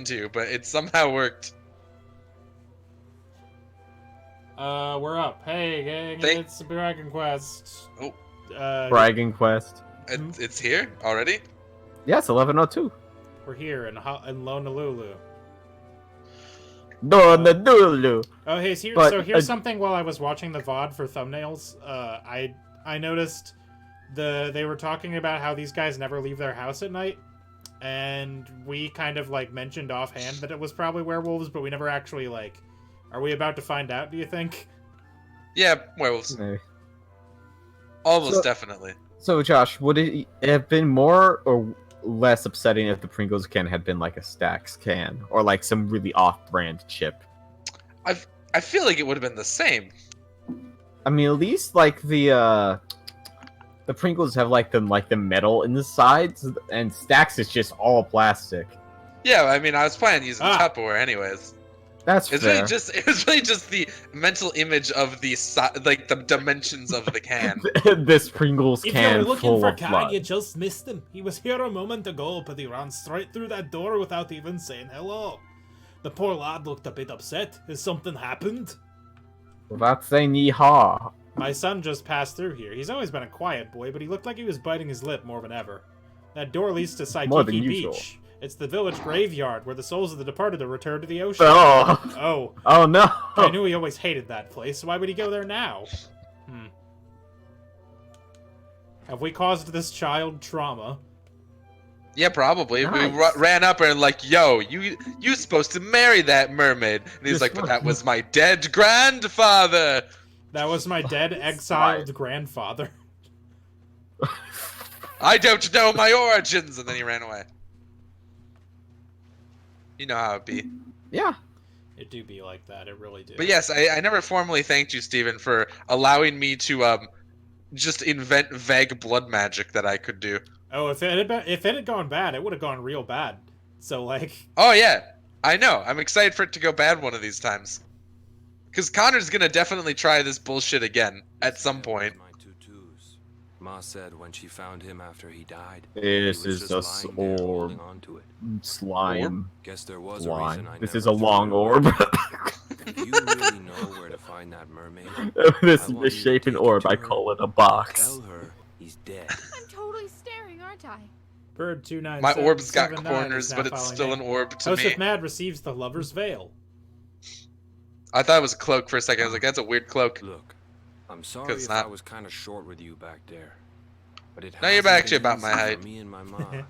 to, but it somehow worked. We're up. Hey, gang, it's Dragon Quest. Oh. Bragging Quest. It's here already? Yes, 11:02. We're here in Honolulu. Honolulu. Oh, hey, here's something while I was watching the VOD for thumbnails. I noticed they were talking about how these guys never leave their house at night, and we kind of like mentioned offhand that it was probably werewolves, but we never actually like. Are we about to find out? Do you think? Yeah, werewolves. Maybe. Almost definitely. So, Josh, would it have been more or less upsetting if the Pringles can had been like a Stax can or like some really off-brand chip? I feel like it would have been the same. I mean, at least like the Pringles have like the metal in the sides, and Stax is just all plastic. Yeah, I mean, I was planning using Tupperware anyways. That's fair. It was really just the mental image of the the dimensions of the can. This Pringles can If you were looking for Kai, you just missed him. He was here a moment ago, but he ran straight through that door without even saying hello. The poor lad looked a bit upset. Has something happened? without saying yeehaw. My son just passed through here. He's always been a quiet boy, but he looked like he was biting his lip more than ever. That door leads to Saikiki Beach. It's the village graveyard where the souls of the departed are returned to the ocean. Oh no! I knew he always hated that place. Why would he go there now? Have we caused this child trauma? Yeah, probably. Nice. We ran up and like, yo, you supposed to marry that mermaid. And he's like, but that was my dead grandfather. That was my dead exiled grandfather. I don't know my origins. And then he ran away. You know how it be. Yeah. It do be like that. It really do. But yes, I never formally thanked you, Steven, for allowing me to just invent vague blood magic that I could do. Oh, if it had gone bad, it would have gone real bad. So like. Oh yeah, I know. I'm excited for it to go bad one of these times. Because Connor's gonna definitely try this bullshit again at some point. Ma said when she found him after he died. This is a orb. Slime. Guess there was Slime. a reason I This never is a long orb. If you really know where to find that mermaid, This misshapen orb, I call it a box. Tell her he's dead. I'm totally staring, aren't I? Bird 297. My orb's got corners, but it's still an orb to me. Hoeseph Mad receives the lover's veil. I thought it was a cloak for a second. I was like, that's a weird cloak. Look, I'm sorry if I was kind of short with you back there, but it no, you're actually about my for height. me and my mom.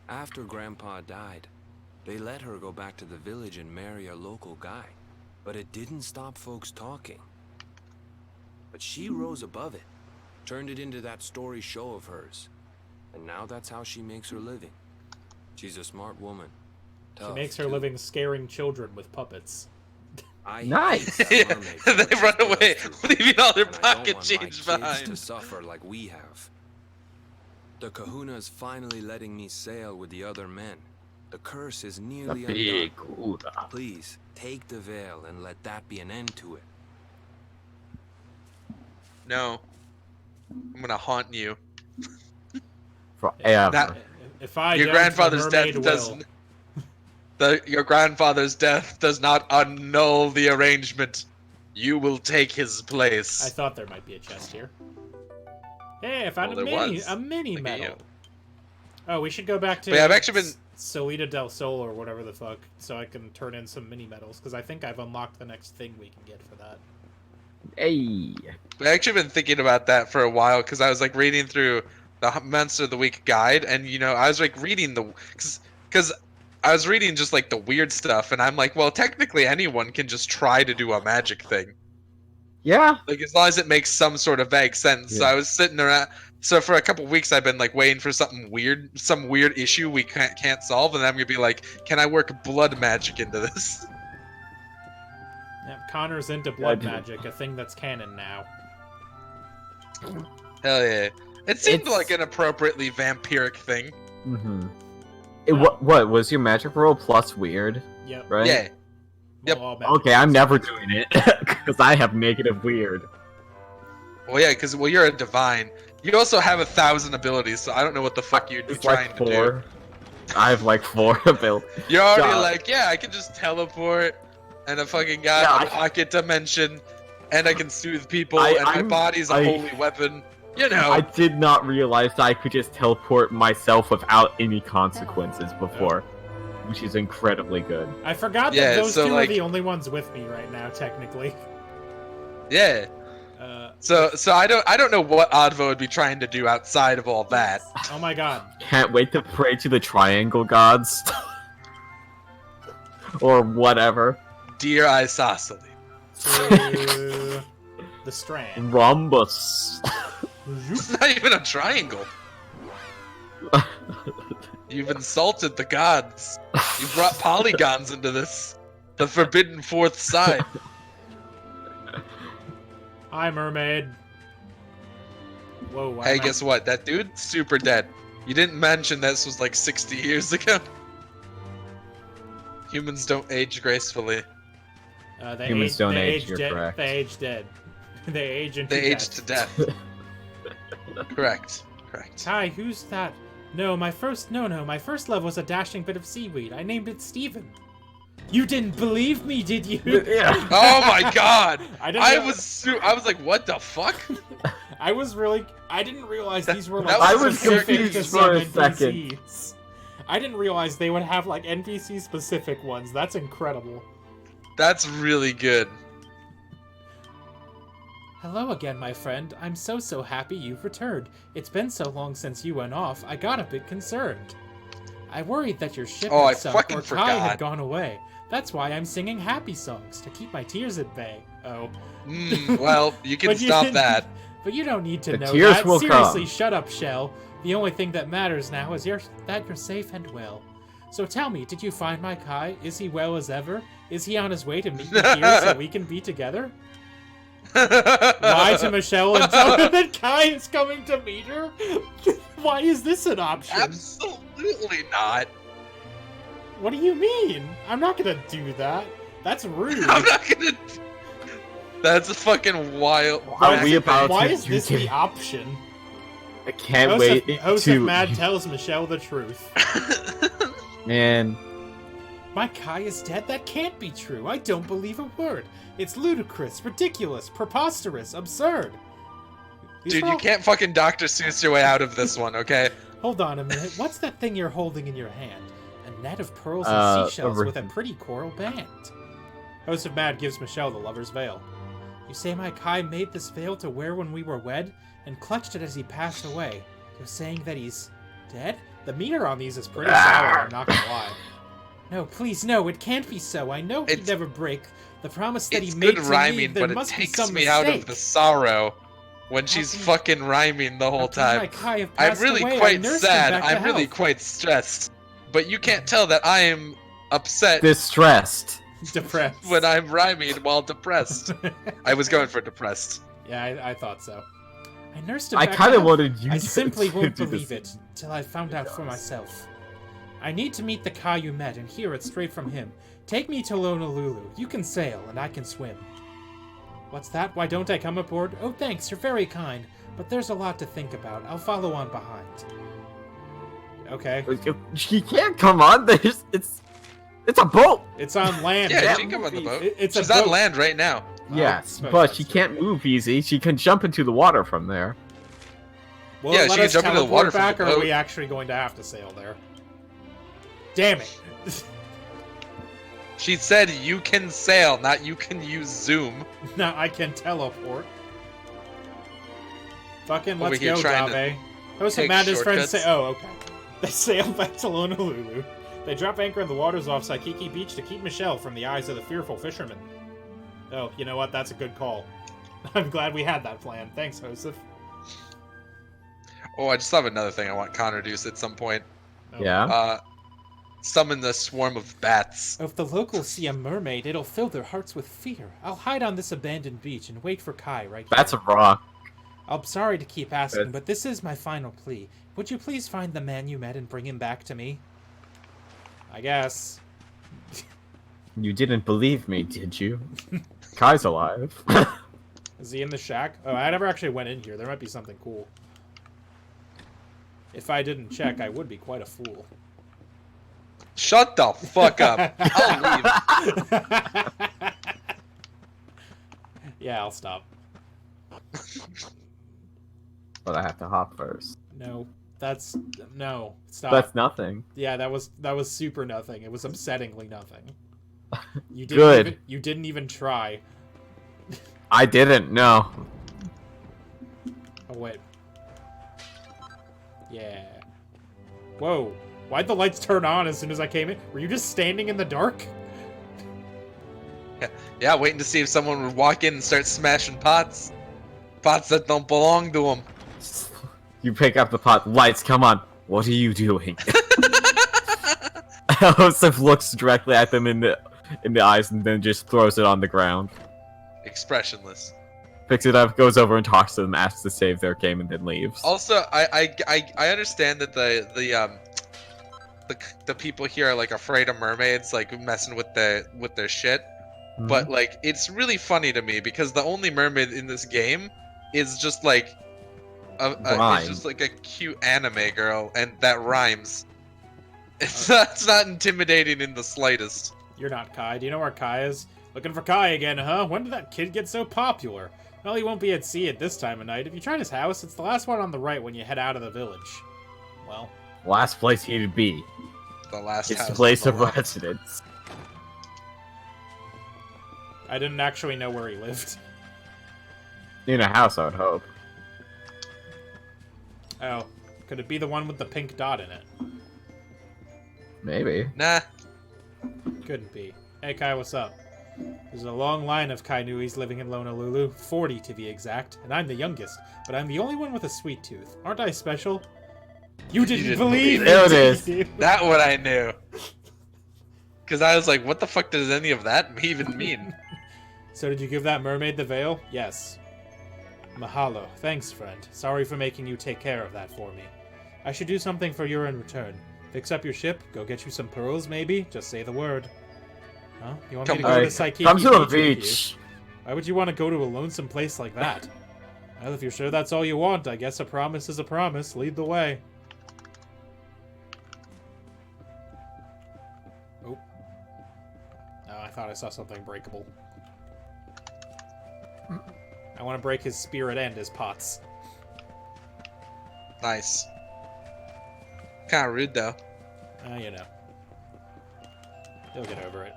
After Grandpa died, they let her go back to the village and marry a local guy, but it didn't stop folks talking. But she rose above it, turned it into that story show of hers, and now that's how she makes her living. She's a smart woman. She makes her living scaring children with puppets. Nice. They run away, leaving all their pocket change behind. To suffer like we have. The Kahuna's finally letting me sail with the other men. The curse is nearly undone. Please take the veil and let that be an end to it. No, I'm gonna haunt you. Forever. If I Your don't, grandfather's the death mermaid doesn't. Your grandfather's death does not annul the arrangement. You will take his place. I thought there might be a chest here. Hey, I found Well, a mini Look at medal. you. Oh, we should go back to But yeah, I've actually been Solita del Sol or whatever the fuck, so I can turn in some mini medals, because I think I've unlocked the next thing we can get for that. Hey. I've actually been thinking about that for a while, because I was like reading through the Monster of the Week guide, and you know, I was like reading because I was reading just like the weird stuff, and I'm like, well, technically anyone can just try to do a magic thing. Yeah. Like as long as it makes some sort of vague sense. Yeah. So I was sitting around. So for a couple weeks, I've been like waiting for something weird, some weird issue we can't solve, and then I'm gonna be like, can I work blood magic into this? Yeah, Connor's into blood magic, a thing that's canon now. Hell yeah! It seemed like an appropriately vampiric thing. Mm-hmm. What was your magic roll plus weird? Yep. Right? Yeah. Yep. Okay, I'm never doing it because I have negative weird. Well, yeah, because you're a divine. You also have 1,000 abilities, so I don't know what the fuck you'd be It's trying like to 4. do. I have like 4 abilities. You're already God. like, yeah, I can just teleport, and I fucking got Yeah, a pocket dimension, and I can soothe people, I- and my I'm- body's a I- holy weapon. You know. I did not realize that I could just teleport myself without any consequences before, which is incredibly good. I forgot Yeah, that those so, two like- are the only ones with me right now, technically. Yeah. So I don't know what Advo would be trying to do outside of all that. Oh my god. Can't wait to pray to the triangle gods. Or whatever. Dear Isosceles. The strand. Rhombus. It's not even a triangle. You've insulted the gods. You brought polygons into this. The forbidden fourth side. Hi, mermaid. Whoa, why Hey, am I- guess what? That dude's super dead. You didn't mention this was like 60 years ago. Humans don't age gracefully. They Humans don't they age, you're correct. They age dead. They age into They death. age to death. Correct. Correct. Hi, who's that? No, my first love was a dashing bit of seaweed. I named it Steven. You didn't believe me, did you? Yeah. Oh my god! I I was like, what the fuck? I didn't realize these were That like was I was specific confused to for some a second. NPCs. I didn't realize they would have like NPC specific ones. That's incredible. That's really good. Hello again, my friend. I'm so happy you've returned. It's been so long since you went off, I got a bit concerned. I worried that your ship Oh, I had sunk fucking or Kai had forgot. gone away. That's why I'm singing happy songs, to keep my tears at bay. Oh. Well, you can But stop that. But you don't need to The know tears that. will Seriously, come. shut up, Shell. The only thing that matters now is that you're safe and well. So tell me, did you find my Kai? Is he well as ever? Is he on his way to meet me here so we can be together? Lie to Michelle and tell her that Kai is coming to meet her? Why is this an option? Absolutely not. What do you mean? I'm not gonna do that. That's rude. I'm not gonna. That's fucking wild. Are we about Why to is this the option? I can't wait Hoeseph to... Mad tells Michelle the truth. Man, My Kai is dead? That can't be true. I don't believe a word. It's ludicrous, ridiculous, preposterous, absurd. These Dude, are you all- can't fucking Dr. Seuss your way out of this one, okay? Hold on a minute. What's that thing you're holding in your hand? A net of pearls a and seashells ring. with a pretty coral band. Hoeseph Mad gives Michelle the lover's veil. You say my Kai made this veil to wear when we were wed, and clutched it as he passed away. You're saying that he's dead? The meter on these is pretty sour, I'm not gonna lie. No, please, no, it can't be so. I know he'd It's- never break the promise that It's he made good to rhyming, me. There but it must be takes some me mistake. out of the sorrow when she's can- fucking rhyming the whole How can my time. Kai have I'm passed really away? I quite nursed him sad. back to I'm really health. quite stressed. But you can't tell that I am upset distressed. Depressed. when I'm rhyming while depressed. I was going for depressed. Yeah, I thought so. I nursed him I back kind to of health. wanted you I to simply won't do believe this. it till I found out for myself. I need to meet the Kai you met and hear it straight from him. Take me to Honolulu. You can sail and I can swim. What's that? Why don't I come aboard? Oh, thanks. You're very kind. But there's a lot to think about. I'll follow on behind. Okay. She can't come on. There's it's a boat. It's on land. Yeah, that she can come on the boat. It's She's a on boat. land right now. Yes, suppose but that's she true. can't move easy. She can jump into the water from there. Will Yeah, it she let can us jump into the water teleport from back, the or are boat. we actually going to have to sail there? Damn it. She said you can sail, not you can use Zoom. Now I can teleport. Fucking Over let's here go, trying to Dave. Hoeseph take Mad and his friends say, shortcuts. oh, okay. They sail back to Honolulu. They drop anchor in the waters off Saikiki Beach to keep Michelle from the eyes of the fearful fishermen. Oh, you know what? That's a good call. I'm glad we had that plan. Thanks, Hoeseph. Oh, I just have another thing I want Connor to do at some point. Oh. Yeah. Summon the swarm of bats. If the locals see a mermaid, it'll fill their hearts with fear. I'll hide on this abandoned beach and wait for Kai right here. That's a rock. I'm sorry to keep asking, Good. but this is my final plea. Would you please find the man you met and bring him back to me? I guess. You didn't believe me, did you? Kai's alive. Is he in the shack? Oh, I never actually went in here. There might be something cool. If I didn't check, I would be quite a fool. Shut the fuck up. I'll leave. Yeah, I'll stop. But I have to hop first. No, no. Stop. That's nothing. Yeah, that was super nothing. It was upsettingly nothing. You didn't Good. you didn't even try. I didn't. No. Oh wait. Yeah. Whoa. Why'd the lights turn on as soon as I came in? Were you just standing in the dark? Yeah, waiting to see if someone would walk in and start smashing pots. Pots that don't belong to them. You pick up the pot. Lights, come on. What are you doing? Hoeseph looks directly at them in the eyes and then just throws it on the ground. Expressionless. Picks it up, goes over and talks to them, asks to save their game, and then leaves. Also, I understand that the people here are like afraid of mermaids, like messing with their shit. Mhm. But like, it's really funny to me because the only mermaid in this game is just like it's just like a cute anime girl, and that rhymes. It's not intimidating in the slightest. You're not Kai. Do you know where Kai is? Looking for Kai again, huh? When did that kid get so popular? Well, he won't be at sea at this time of night. If you tried his house, it's the last one on the right when you head out of the village. Well, Last place he'd be. The last His house place on of the left. residence. I didn't actually know where he lived. In a house, I would hope. Oh, could it be the one with the pink dot in it? Maybe. Nah. Couldn't be. Hey Kai, what's up? There's a long line of Kainuis living in Honolulu, 40 to be exact, and I'm the youngest, but I'm the only one with a sweet tooth. Aren't I special? You didn't believe believe it! it. There it is. did you? That one I knew. Because I was like, what the fuck does any of that even mean? So did you give that mermaid the veil? Yes. Mahalo. Thanks, friend. Sorry for making you take care of that for me. I should do something for you in return. Fix up your ship, go get you some pearls, maybe? Just say the word. Huh? You want me to go to Saikiki Come to the with you? beach. Why would you want to go to a lonesome place like that? Well, if you're sure that's all you want, I guess a promise is a promise. Lead the way. Oh. Oh, I thought I saw something breakable. I want to break his spirit and his pots. Nice. Kind of rude though. You know. He'll get over it.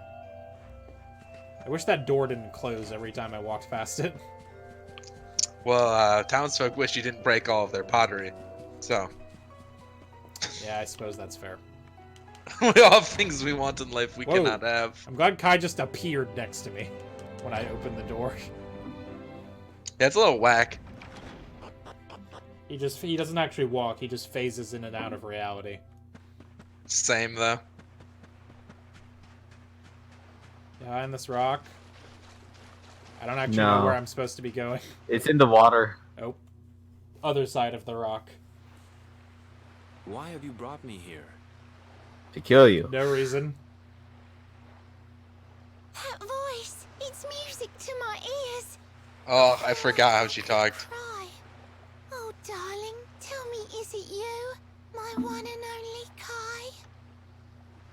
I wish that door didn't close every time I walked past it. Well, townsfolk wish you didn't break all of their pottery. So, Yeah, I suppose that's fair. we all have things we want in life we Whoa. cannot have. I'm glad Kai just appeared next to me when I opened the door. Yeah, it's a little whack. He doesn't actually walk, he just phases in and out of reality. Same though. Behind this rock. I don't actually know No. where I'm supposed to be going. It's in the water. Oh. Other side of the rock. Why have you brought me here? To kill you. No reason. That voice! It's music to my ears. Oh, I forgot how she talked. Cry. Oh, darling, tell me, is it you? My one and only Kai?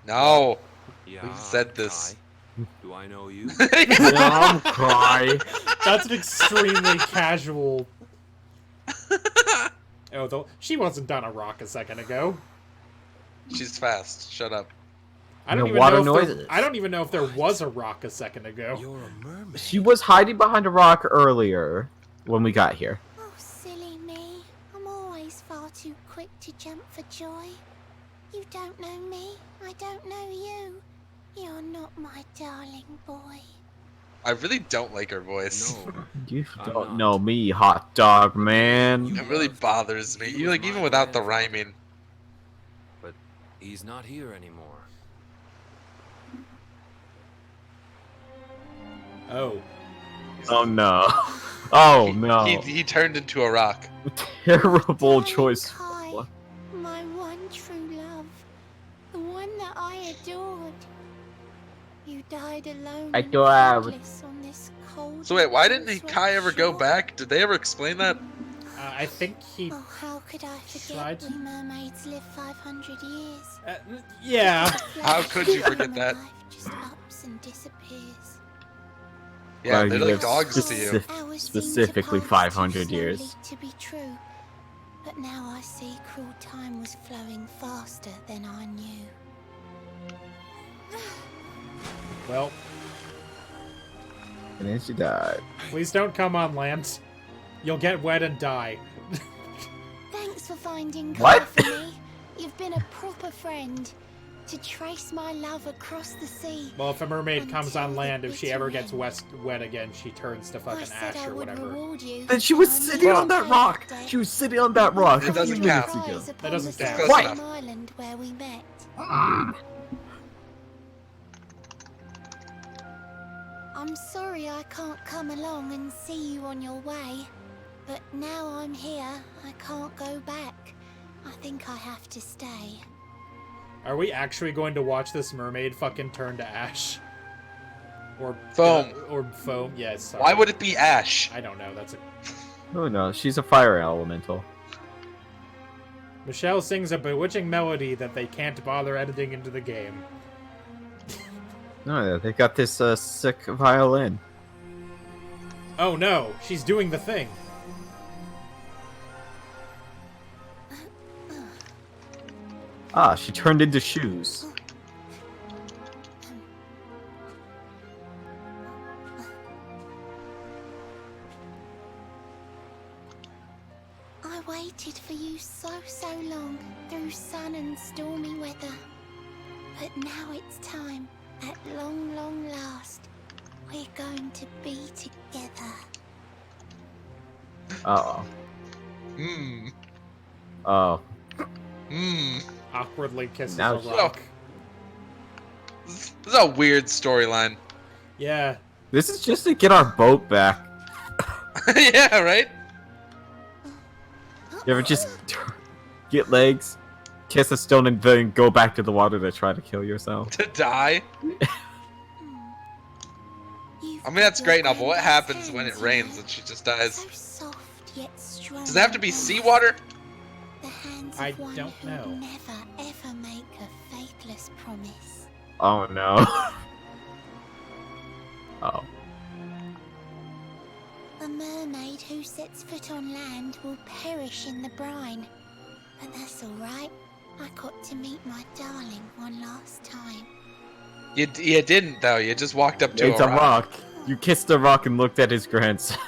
No. Yeah, Who said this? Kai. Do I know you? I'm cry. That's an extremely casual... Oh, she wasn't on a rock a second ago. She's fast. Shut up. I don't The even water know if noises. I don't even know if there was a rock a second ago. You're a mermaid. She was hiding behind a rock earlier when we got here. Oh, silly me. I'm always far too quick to jump for joy. You don't know me. I don't know you. You're not my darling boy. I really don't like her voice. No. You I'm don't not. know me, hot dog man. It really bothers me. You like even without the rhyming. But he's not here anymore. Oh. Oh no. Oh He- no. He turned into a rock. Terrible Darling choice. Kai, my one true love. The one that I adored. You died alone and Adored. friendless on this cold So wait, why didn't windswept Kai ever go shore. back? Did they ever explain that? I think he. Oh, how could I tried forget to- we mermaids live 500 years? Yeah. How could you forget Human that? life just ups and disappears. Yeah, Well, they're you like live dogs to you. Hours seem to specifically pass 500 too years. slowly to be true. But now I see cruel time was flowing faster than I knew. Well, And then she died. please don't come on land. You'll get wet and die. Thanks for finding What? Kai for me. You've been a proper friend. To trace my love across the sea. Well, if a mermaid comes on Until land, the if she ever bitter gets end. wet again, she turns to I fucking said ash I or would whatever. reward you. Then she was and I sitting never on that paid rock. debt. She was sitting on that rock It a few doesn't minutes count. ago. Skies upon That doesn't the count. Close same enough. island where we met. I'm sorry I can't come along and see you on your way, but now I'm here, I can't go back. I think I have to stay. Are we actually going to watch this mermaid fucking turn to ash? Or Foam. Or foam? Yes. Sorry. Why would it be ash? I don't know. That's a. Oh no, she's a fire elemental. Michelle sings a bewitching melody that they can't bother editing into the game. No, they got this sick violin. Oh no, she's doing the thing. Ah, she turned into shoes. I waited for you so long, through sun and stormy weather. But now it's time, at long last, we're going to be together. Uh-oh. Hmm. Oh. Hmm. Awkwardly kisses Now a she- rock. This is a weird storyline. Yeah. This is just to get our boat back. Yeah, right? You ever just get legs, kiss a stone, and then go back to the water to try to kill yourself? To die? You've I mean, that's got great your enough, but what granddad's happens when it hands, rains you know? and she just dies? So soft yet strong. Does it have to be and seawater? The hands I of one don't who'd know. never ever make a faithless promise. Oh no. Oh. A mermaid who sets foot on land will perish in the brine. But that's alright. I got to meet my darling one last time. You didn't, though. You just walked up to It's a rock. You kissed a rock and looked at his grandson.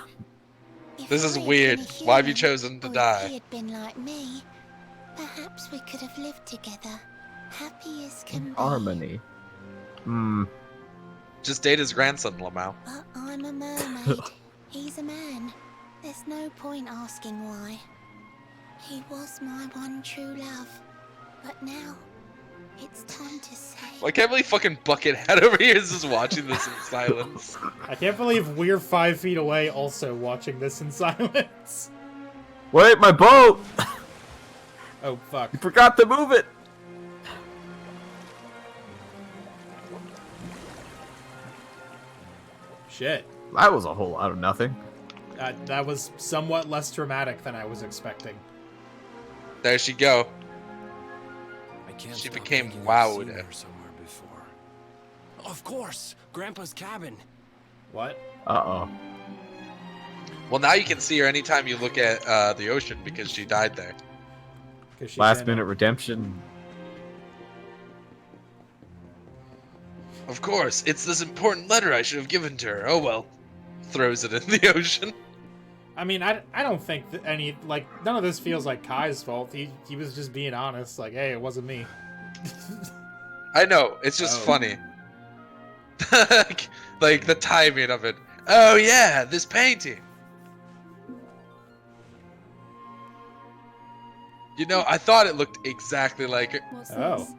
If This is I had weird. been a Why have you human, chosen to or if die? he had been like me, perhaps we could have lived together, happy as can be. Harmony. Hmm. Just date his grandson, Lamau. But I'm a mermaid. He's a man. There's no point asking why. He was my one true love. But now, it's time to say. I can't believe fucking Buckethead over here is just watching this in silence. I can't believe we're 5 feet away also watching this in silence. Wait, my boat! Oh, fuck. You forgot to move it! Shit. That was a whole lot of nothing. That was somewhat less dramatic than I was expecting. There she go. I can't She stop became thinking I've seen wowed. her somewhere before. Of course, Grandpa's cabin. What? Uh-oh. Well, now you can see her anytime you look at the ocean because she died there. 'Cause she's Last in minute redemption. Of course, it's this important letter I should have given to her. Oh well. Throws it in the ocean. I mean, I don't think that any, like, none of this feels like Kai's fault. He was just being honest. Like, hey, it wasn't me. I know, it's just Oh. funny. Like the timing of it. Oh yeah, this painting. You know, I thought it looked exactly like it. What's Oh. this?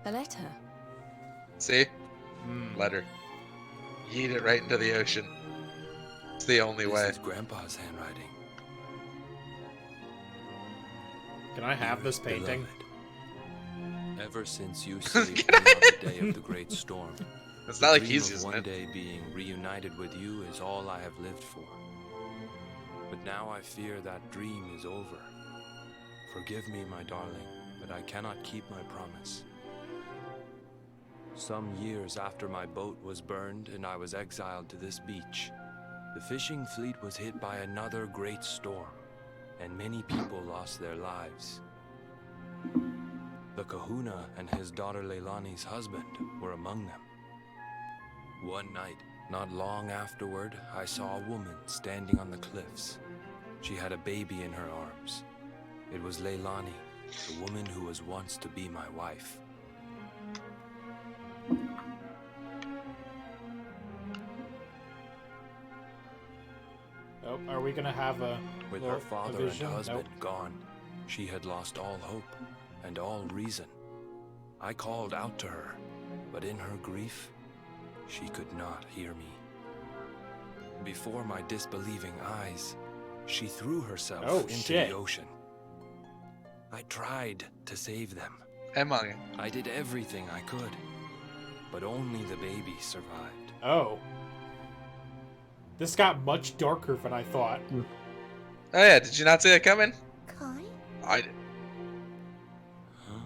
A letter. See? Hmm. Letter. Yeet it right into the ocean. It's the only way. This is Grandpa's handwriting. Can I have this Dearest painting? beloved, ever since you saved me Can on I- the day of the great storm, It's not like the he's dream of using one it. day being reunited with you is all I have lived for. But now I fear that dream is over. Forgive me, my darling, but I cannot keep my promise. Some years after my boat was burned and I was exiled to this beach, the fishing fleet was hit by another great storm, and many people lost their lives. The kahuna and his daughter Leilani's husband were among them. One night, not long afterward, I saw a woman standing on the cliffs. She had a baby in her arms. It was Leilani, the woman who was once to be my wife. Oh, are we gonna have a With little- her a father and vision? husband Nope. gone, she had lost all hope and all reason. I called out to her, but in her grief, she could not hear me. Before my disbelieving eyes, she threw herself Oh, into shit. the ocean. I tried to save them. Emily. I did everything I could, but only the baby survived. Oh. This got much darker than I thought. Oh yeah, did you not see that coming? Kai? I did. Huh?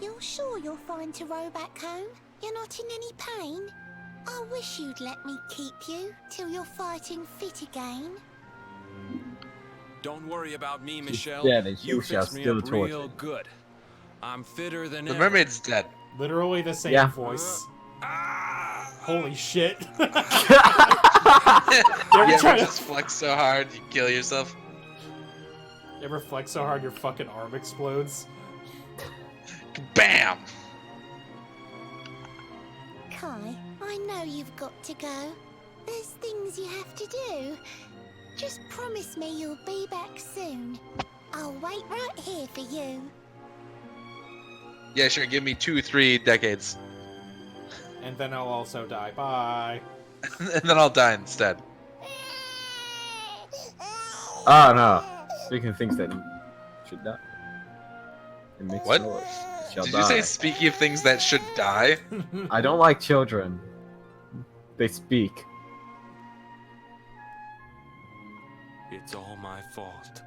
You're sure you're fine to row back home? You're not in any pain? I wish you'd let me keep you till you're fighting fit again. Don't worry about me, She's Michelle. dead and You you shall fixed me still up torture. real good. I'm fitter than The ever. mermaid's dead. Literally the same Yeah. voice. Ah! Holy shit. You ever try to- just flex so hard you kill yourself? You ever flex so hard your fucking arm explodes? Bam! Kai, I know you've got to go. There's things you have to do. Just promise me you'll be back soon. I'll wait right here for you. Yeah, sure, give me 2-3 decades. And then I'll also die. Bye. And then I'll die instead. Oh no. Speaking of things that should die. It makes What? yours shall Did die. you say speaking of things that should die? I don't like children. They speak. It's all my fault.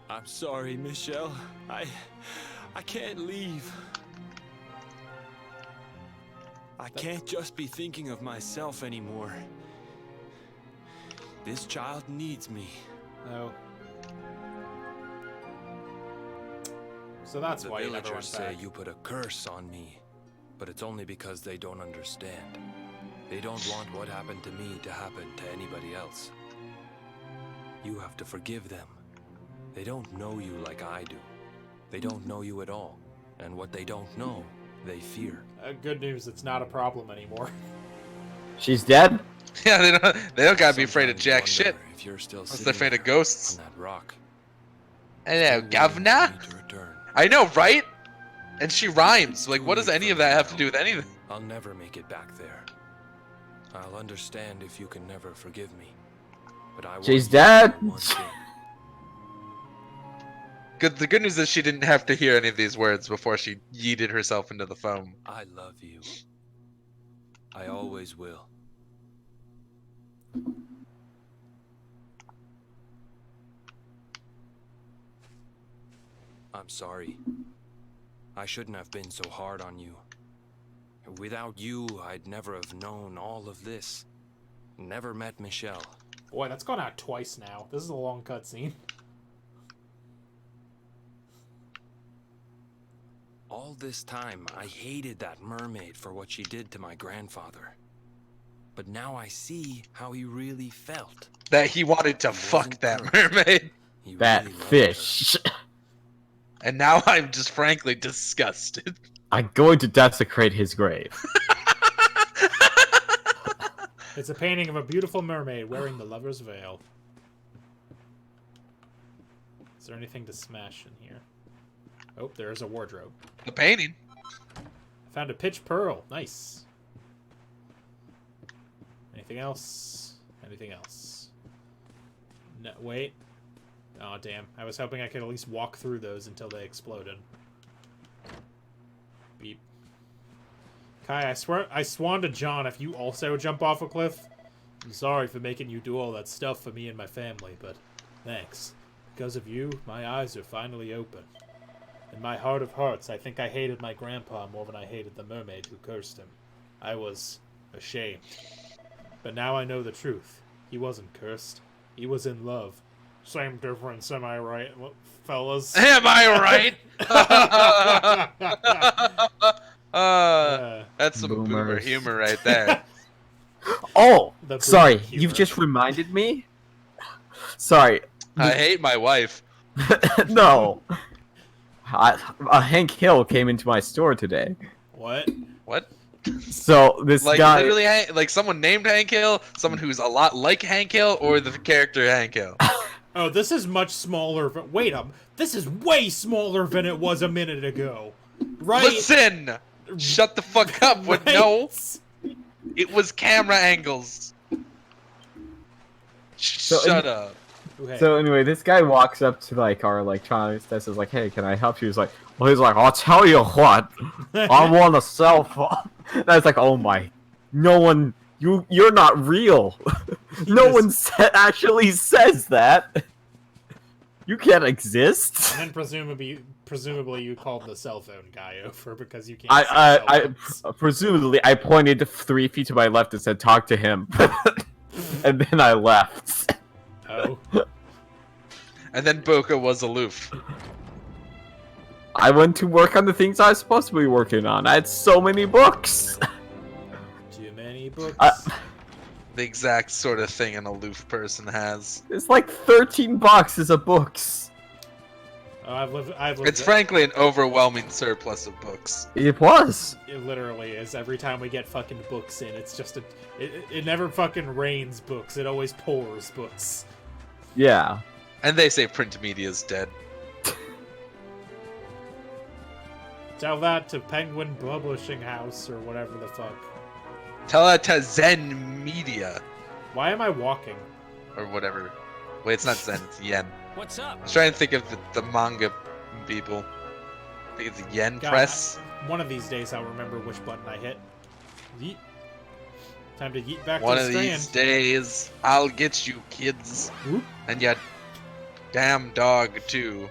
I'm sorry, Michelle. I can't leave. I can't just be thinking of myself anymore. This child needs me. No. So that's The why you never villagers went say back. you put a curse on me, but it's only because they don't understand. They don't want what happened to me to happen to anybody else. You have to forgive them. They don't know you like I do. They don't know you at all. And what they don't know, they fear. Good news, it's not a problem anymore. She's dead? Yeah, they don't gotta be afraid of Sometimes jack wonder shit. If you're still Unless they're sitting afraid of there ghosts. on that rock. Hello, still waiting governor? for me to return. I know, right? And she rhymes. Like, what does any of that have to do with anything? I'll never make it back there. I'll understand if you can never forgive me. But I want She's you to dead. know one thing. The good news is she didn't have to hear any of these words before she yeeted herself into the foam. I love you. I always will. I'm sorry. I shouldn't have been so hard on you. Without you, I'd never have known all of this. Never met Michelle. Boy, that's gone out twice now. This is a long cutscene. All this time, I hated that mermaid for what she did to my grandfather. But now I see how he really felt. That he wanted to He fuck wasn't that cursed. mermaid. He That really loved her. fish. And now I'm just frankly disgusted. I'm going to desecrate his grave. It's a painting of a beautiful mermaid wearing the lover's veil. Is there anything to smash in here? Oh, there is a wardrobe. The painting. I found a pitch pearl. Nice. Anything else? Anything else? No, wait. Oh, damn. I was hoping I could at least walk through those until they exploded. Beep. Kai, I swan to John if you also jump off a cliff. I'm sorry for making you do all that stuff for me and my family, but thanks. Because of you, my eyes are finally open. In my heart of hearts, I think I hated my grandpa more than I hated the mermaid who cursed him. I was ashamed. But now I know the truth. He wasn't cursed. He was in love. Same difference, am I right, fellas? Am I right? That's some boomer Boomers. humor right there. Oh, The sorry. humor. You've just reminded me. Sorry. I hate my wife. No. Hank Hill came into my store today. What? What? So this Like guy, literally, like someone named Hank Hill, someone who's a lot like Hank Hill, or the character Hank Hill. Oh, this is much smaller. Wait up. This is way smaller than it was a minute ago. Right? Listen! Shut the fuck up! What? No, it was camera angles. Shut up. Okay. So anyway, this guy walks up to like our electronics desk, is like, "Hey, can I help you?" He's like, "I'll tell you what, I want a cell phone." That's like, oh my, no one, you're not real. No one actually says that. You can't exist. And then presumably you called the cell phone guy over because you can't. I presumably I pointed 3 feet to my left and said, "Talk to him," and then I left. Oh. And then Boca was aloof. I went to work on the things I was supposed to be working on. I had so many books. Too many books. The exact sort of thing an aloof person has. It's like 13 boxes of books. Oh, I've lived. It's frankly an overwhelming surplus of books. It was. It literally is. Every time we get fucking books in, it's just it never fucking rains books. It always pours books. Yeah. And they say print media is dead. Tell that to Penguin Publishing House or whatever the fuck. Tell that to Zen Media. Why am I walking? Or whatever. Wait, it's not Zen, it's Yen. What's up? I was trying to think of the manga people. I think it's Yen God, Press. One of these days I'll remember which button I hit. Yeet. Time to yeet back One to of the these stand. days, I'll get you kids. Whoop. And your damn dog, too.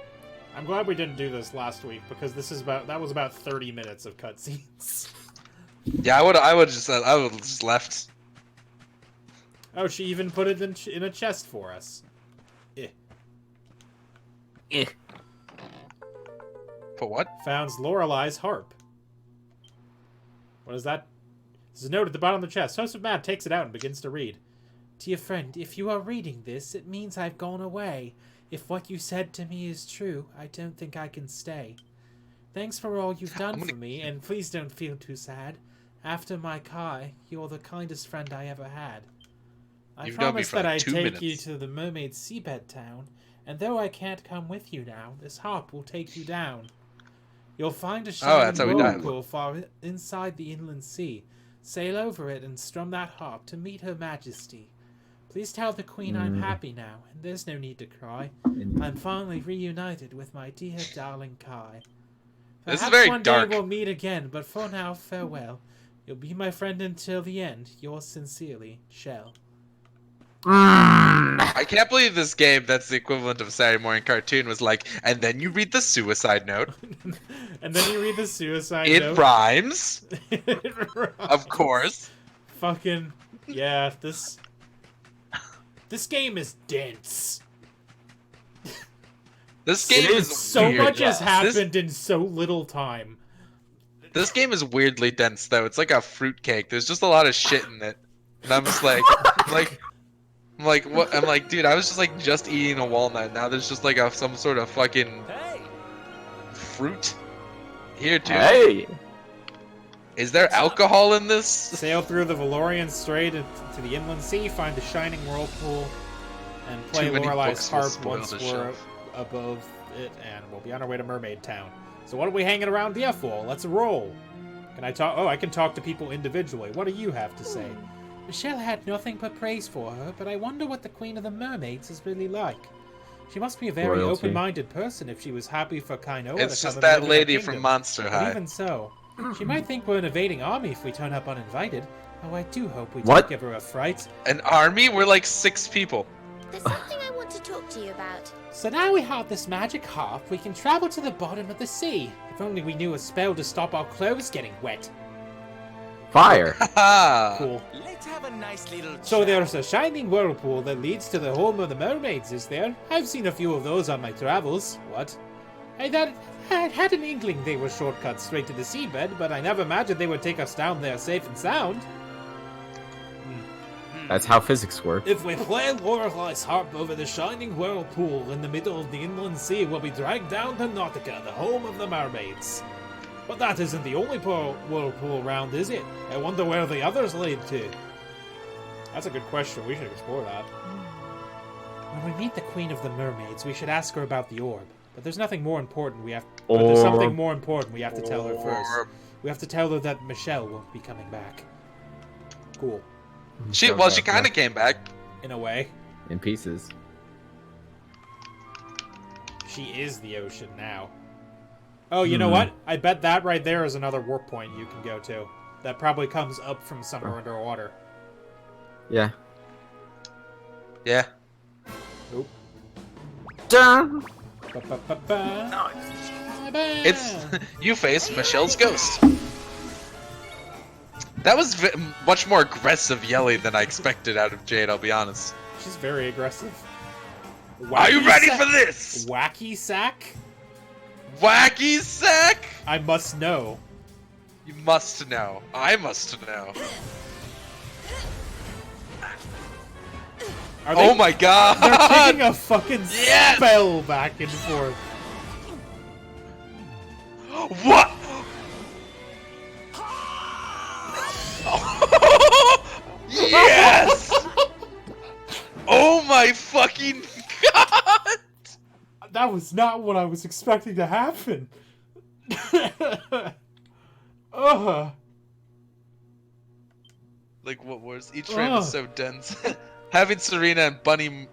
I'm glad we didn't do this last week because that was about 30 minutes of cutscenes. Yeah, I would have just left. Oh, she even put it in a chest for us. For what? Founds Lorelei's harp. What is that? This is a note at the bottom of the chest. Hoeseph Mad takes it out and begins to read. Dear friend, if you are reading this, it means I've gone away. If what you said to me is true, I don't think I can stay. Thanks for all you've done for me, and please don't feel too sad. After my Kai, you're the kindest friend I ever had. I You've known me promised for that like I'd 2 take you minutes. to the Mermaids' seabed town, and though I can't come with you now, this harp will take you down. You'll find a that's how we shining died. whirlpool far inside the inland sea. Sail over it and strum that harp to meet Her Majesty. Please tell the Queen I'm happy now, and there's no need to cry. I'm finally reunited with my dear darling Kai. This is Perhaps very one dark. day we'll meet again, but for now, farewell. You'll be my friend until the end. Yours sincerely, Shell. I can't believe this game that's the equivalent of a Saturday morning cartoon was like, and then you read the suicide note. And then you read the suicide It note. rhymes, It of course. Fucking yeah, this game is dense. This game is is So weird. much has This- happened in so little time. This game is weirdly dense, though. It's like a fruitcake. There's just a lot of shit in it, and I'm just like, what? I'm like, dude, I was just eating a walnut. Now there's just like some sort of fucking Hey! fruit here too. Hey. Is there alcohol in this? Sail through the Valorian Strait to the inland sea, find the shining whirlpool, and play Too many Lorelei's books will harp spoil once the we're shelf. above it, and we'll be on our way to Mermaid Town. So what are we hanging around here for? Let's roll. Can I talk? Oh, I can talk to people individually. What do you have to say? Michelle had nothing but praise for her, but I wonder what the Queen of the Mermaids is really like. She must be a very Royalty. open-minded person if she was happy for Kainoa It's to come just and that live in our lady from kingdom. Monster But High. even so, she might think we're an invading army if we turn up uninvited. Oh, I do hope we What? don't give her a fright. An army? We're like 6 people. There's something I want to talk to you about. So now we have this magic harp, we can travel to the bottom of the sea. If only we knew a spell to stop our clothes getting wet. Fire. Haha. Cool. Let's have a nice little So chat. there's a shining whirlpool that leads to the home of the mermaids, is there? I've seen a few of those on my travels. What? I had an inkling they were shortcuts straight to the seabed, but I never imagined they would take us down there safe and sound. That's how physics work. If we play Lorelei's harp over the shining whirlpool in the middle of the inland sea, we'll be dragged down to Nautica, the home of the mermaids. But that isn't the only whirlpool around, is it? I wonder where the others lead to. That's a good question. We should explore that. When we meet the Queen of the Mermaids, we should ask her about the orb. But there's nothing more important we have. But there's something Orb. more important we have to tell her first. Orb. We have to tell her that Michelle won't be coming back. Cool. She kind of came back. In a way. in pieces. She is the ocean now. Oh, you know what? I bet that right there is another warp point you can go to. That probably comes up from somewhere underwater. Yeah. Yeah. Oop. Dun! Ba-ba-ba-ba. It's you face Michelle's ghost. That was much more aggressive yelling than I expected out of Jade, I'll be honest. She's very aggressive. Are you Wacky ready sack- for this? Wacky sack? Wacky sack? I must know. You must know. I must know. Are they, Oh my god! They're taking a fucking Yes! spell back and forth. What? Yes! Oh my fucking god! That was not what I was expecting to happen. Ugh. Like what was each frame is so dense. Having Serena and Bunny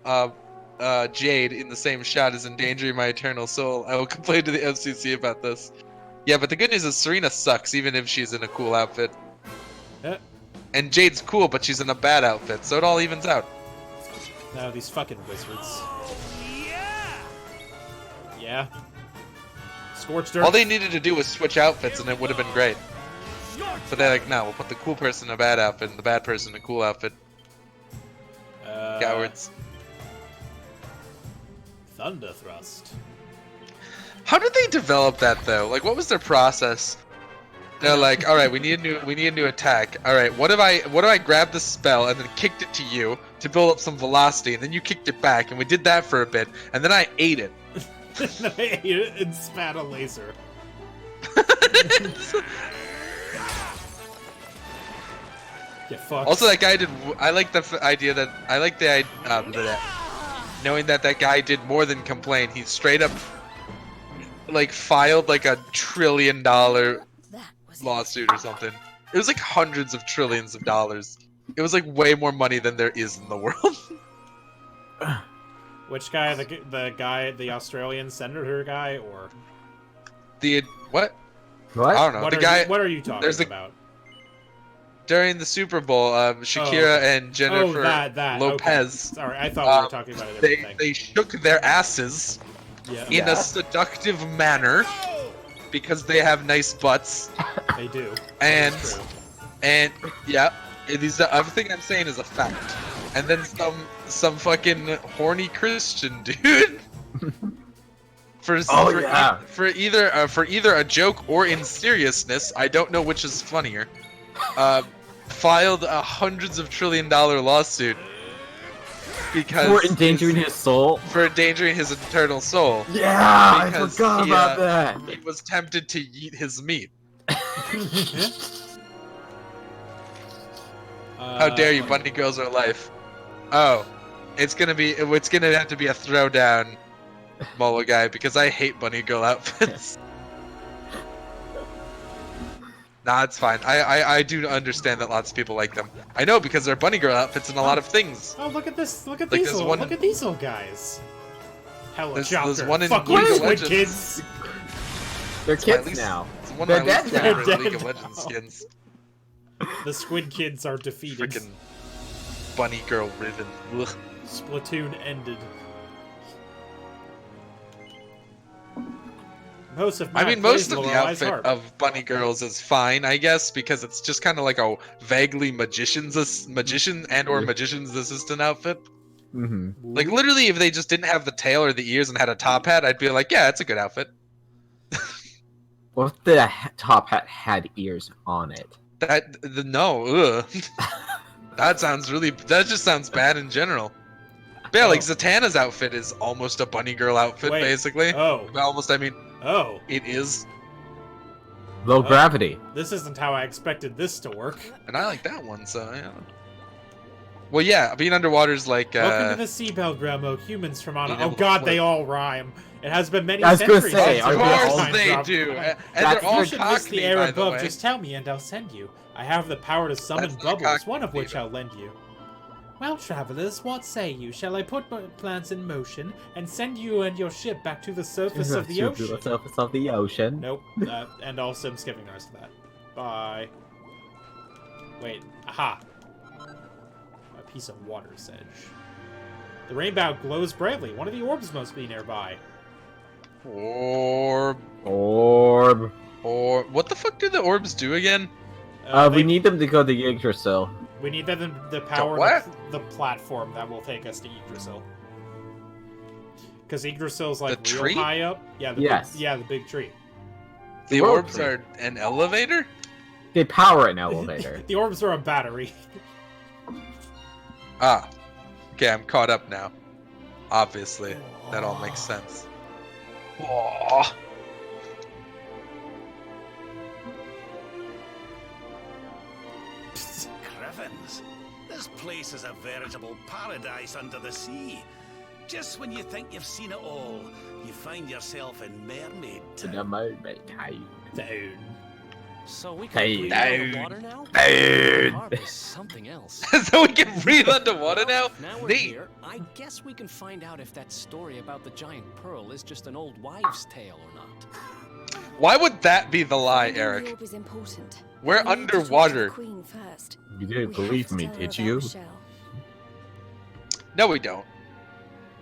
Jade in the same shot is endangering my eternal soul. I will complain to the FCC about this. Yeah, but the good news is Serena sucks even if she's in a cool outfit. Eh. And Jade's cool, but she's in a bad outfit, so it all evens out. No, these fucking wizards. Yeah. Scorched earth. All they needed to do was switch outfits and it would have been great. But they're like, no, we'll put the cool person in a bad outfit and the bad person in a cool outfit. Cowards. Thunder thrust. How did they develop that though? Like, what was their process? They're like, all right, we need a new attack. All right, what if I grabbed the spell and then kicked it to you to build up some velocity, and then you kicked it back, and we did that for a bit, and then I ate it. I ate it and spat a laser. Get fucked. Also, that guy did. I like the idea that knowing that guy did more than complain. He straight up like filed like $1 trillion lawsuit or something. It was like hundreds of trillions of dollars. It was like way more money than there is in the world. Which guy? The guy, the Australian senator guy, or The what? What? I don't know. what The are guy you, what are you talking there's a- about? during the Super Bowl, Shakira okay. and Jennifer that Lopez. Okay. Sorry, I thought we were talking about a different thing. They shook their asses Yeah, in a seductive manner because they have nice butts. they do. And That's true. and yeah, everything I'm saying is a fact. And then some fucking horny Christian dude for either a joke or in seriousness, I don't know which is funnier. Filed a hundreds of $1 trillion lawsuit because For endangering his soul? for endangering his eternal soul. Yeah, I Because forgot he, about that. He was tempted to eat his meat. How dare you, bunny girls are life. Oh, it's gonna have to be a throwdown, Molo guy, because I hate bunny girl outfits. Nah, it's fine. I do understand that lots of people like them. I know because they're bunny girl outfits in a lot of things. Oh, look at this! Look at Like, these! there's Little, one- look at these little guys. Hella There's chopper. one in Fuck League you, of Squid Legends. Kids. They're My kids least- now. It's one They're of my dead least now. favorite They're League of dead Legends now. skins. The Squid Kids are defeated. Freaking bunny girl ribbon. Ugh. Splatoon ended. Hoeseph, I mean, Matt, most plays of the Lorelai's outfit harp. of bunny girls is fine, I guess, because it's just kind of like a vaguely magician and or Yeah. magician's assistant outfit. Mm-hmm. Like literally, if they just didn't have the tail or the ears and had a top hat, I'd be like, yeah, it's a good outfit. What if the top hat had ears on it? No, ugh. That just sounds bad in general. But yeah, like Oh. Zatanna's outfit is almost a bunny girl outfit, Wait. basically. Oh, By almost, I mean, oh, it is, Low gravity. this isn't how I expected this to work. and I like that one. So yeah. Well, yeah, being underwater is like. Welcome to the Seabell Grandma, humans from on. Being Oh able to God, float. they all rhyme. It has been many I was gonna centuries say, since are Of they our course all- time they dropped do, by. and That's they're all You should miss Cockney, the air by the above. way. Just tell me, and I'll send you. I have the power to summon That's not bubbles, Cockney, one of which Peter. I'll lend you. Well, travelers, what say you? Shall I put my plans in motion and send you and your ship back to the surface of the To ocean? the surface of the ocean. Nope. And also, I'm skipping the rest of that. Bye. Wait. Aha. A piece of water's edge. The rainbow glows brightly. One of the orbs must be nearby. Orb. What the fuck do the orbs do again? We need them to go to Yggdrasil. We need the power what? the platform that will take us to Yggdrasil. Because Yggdrasil's like The real tree? high up. Yeah. Yes. The big tree. The World orbs tree. are an elevator? They power an elevator. The orbs are a battery. Ah. Okay, I'm caught up now. Obviously. That all makes sense. Aww. Griffins, this place is a veritable paradise under the sea. Just when you think you've seen it all, you find yourself in Mermaid The Town. mermaid town. Dude. So we can Hey, breathe dude. underwater now? Dude. Harp is something else. So we can breathe underwater now? Now we're Neat. here. I guess we can find out if that story about the giant pearl is just an old wives' tale or not. Why would that be the lie, Finding the Eric? orb is important. We're We need to talk to the underwater. Queen first. You We didn't have believe to me, tell her did about you? Michelle. No, we don't.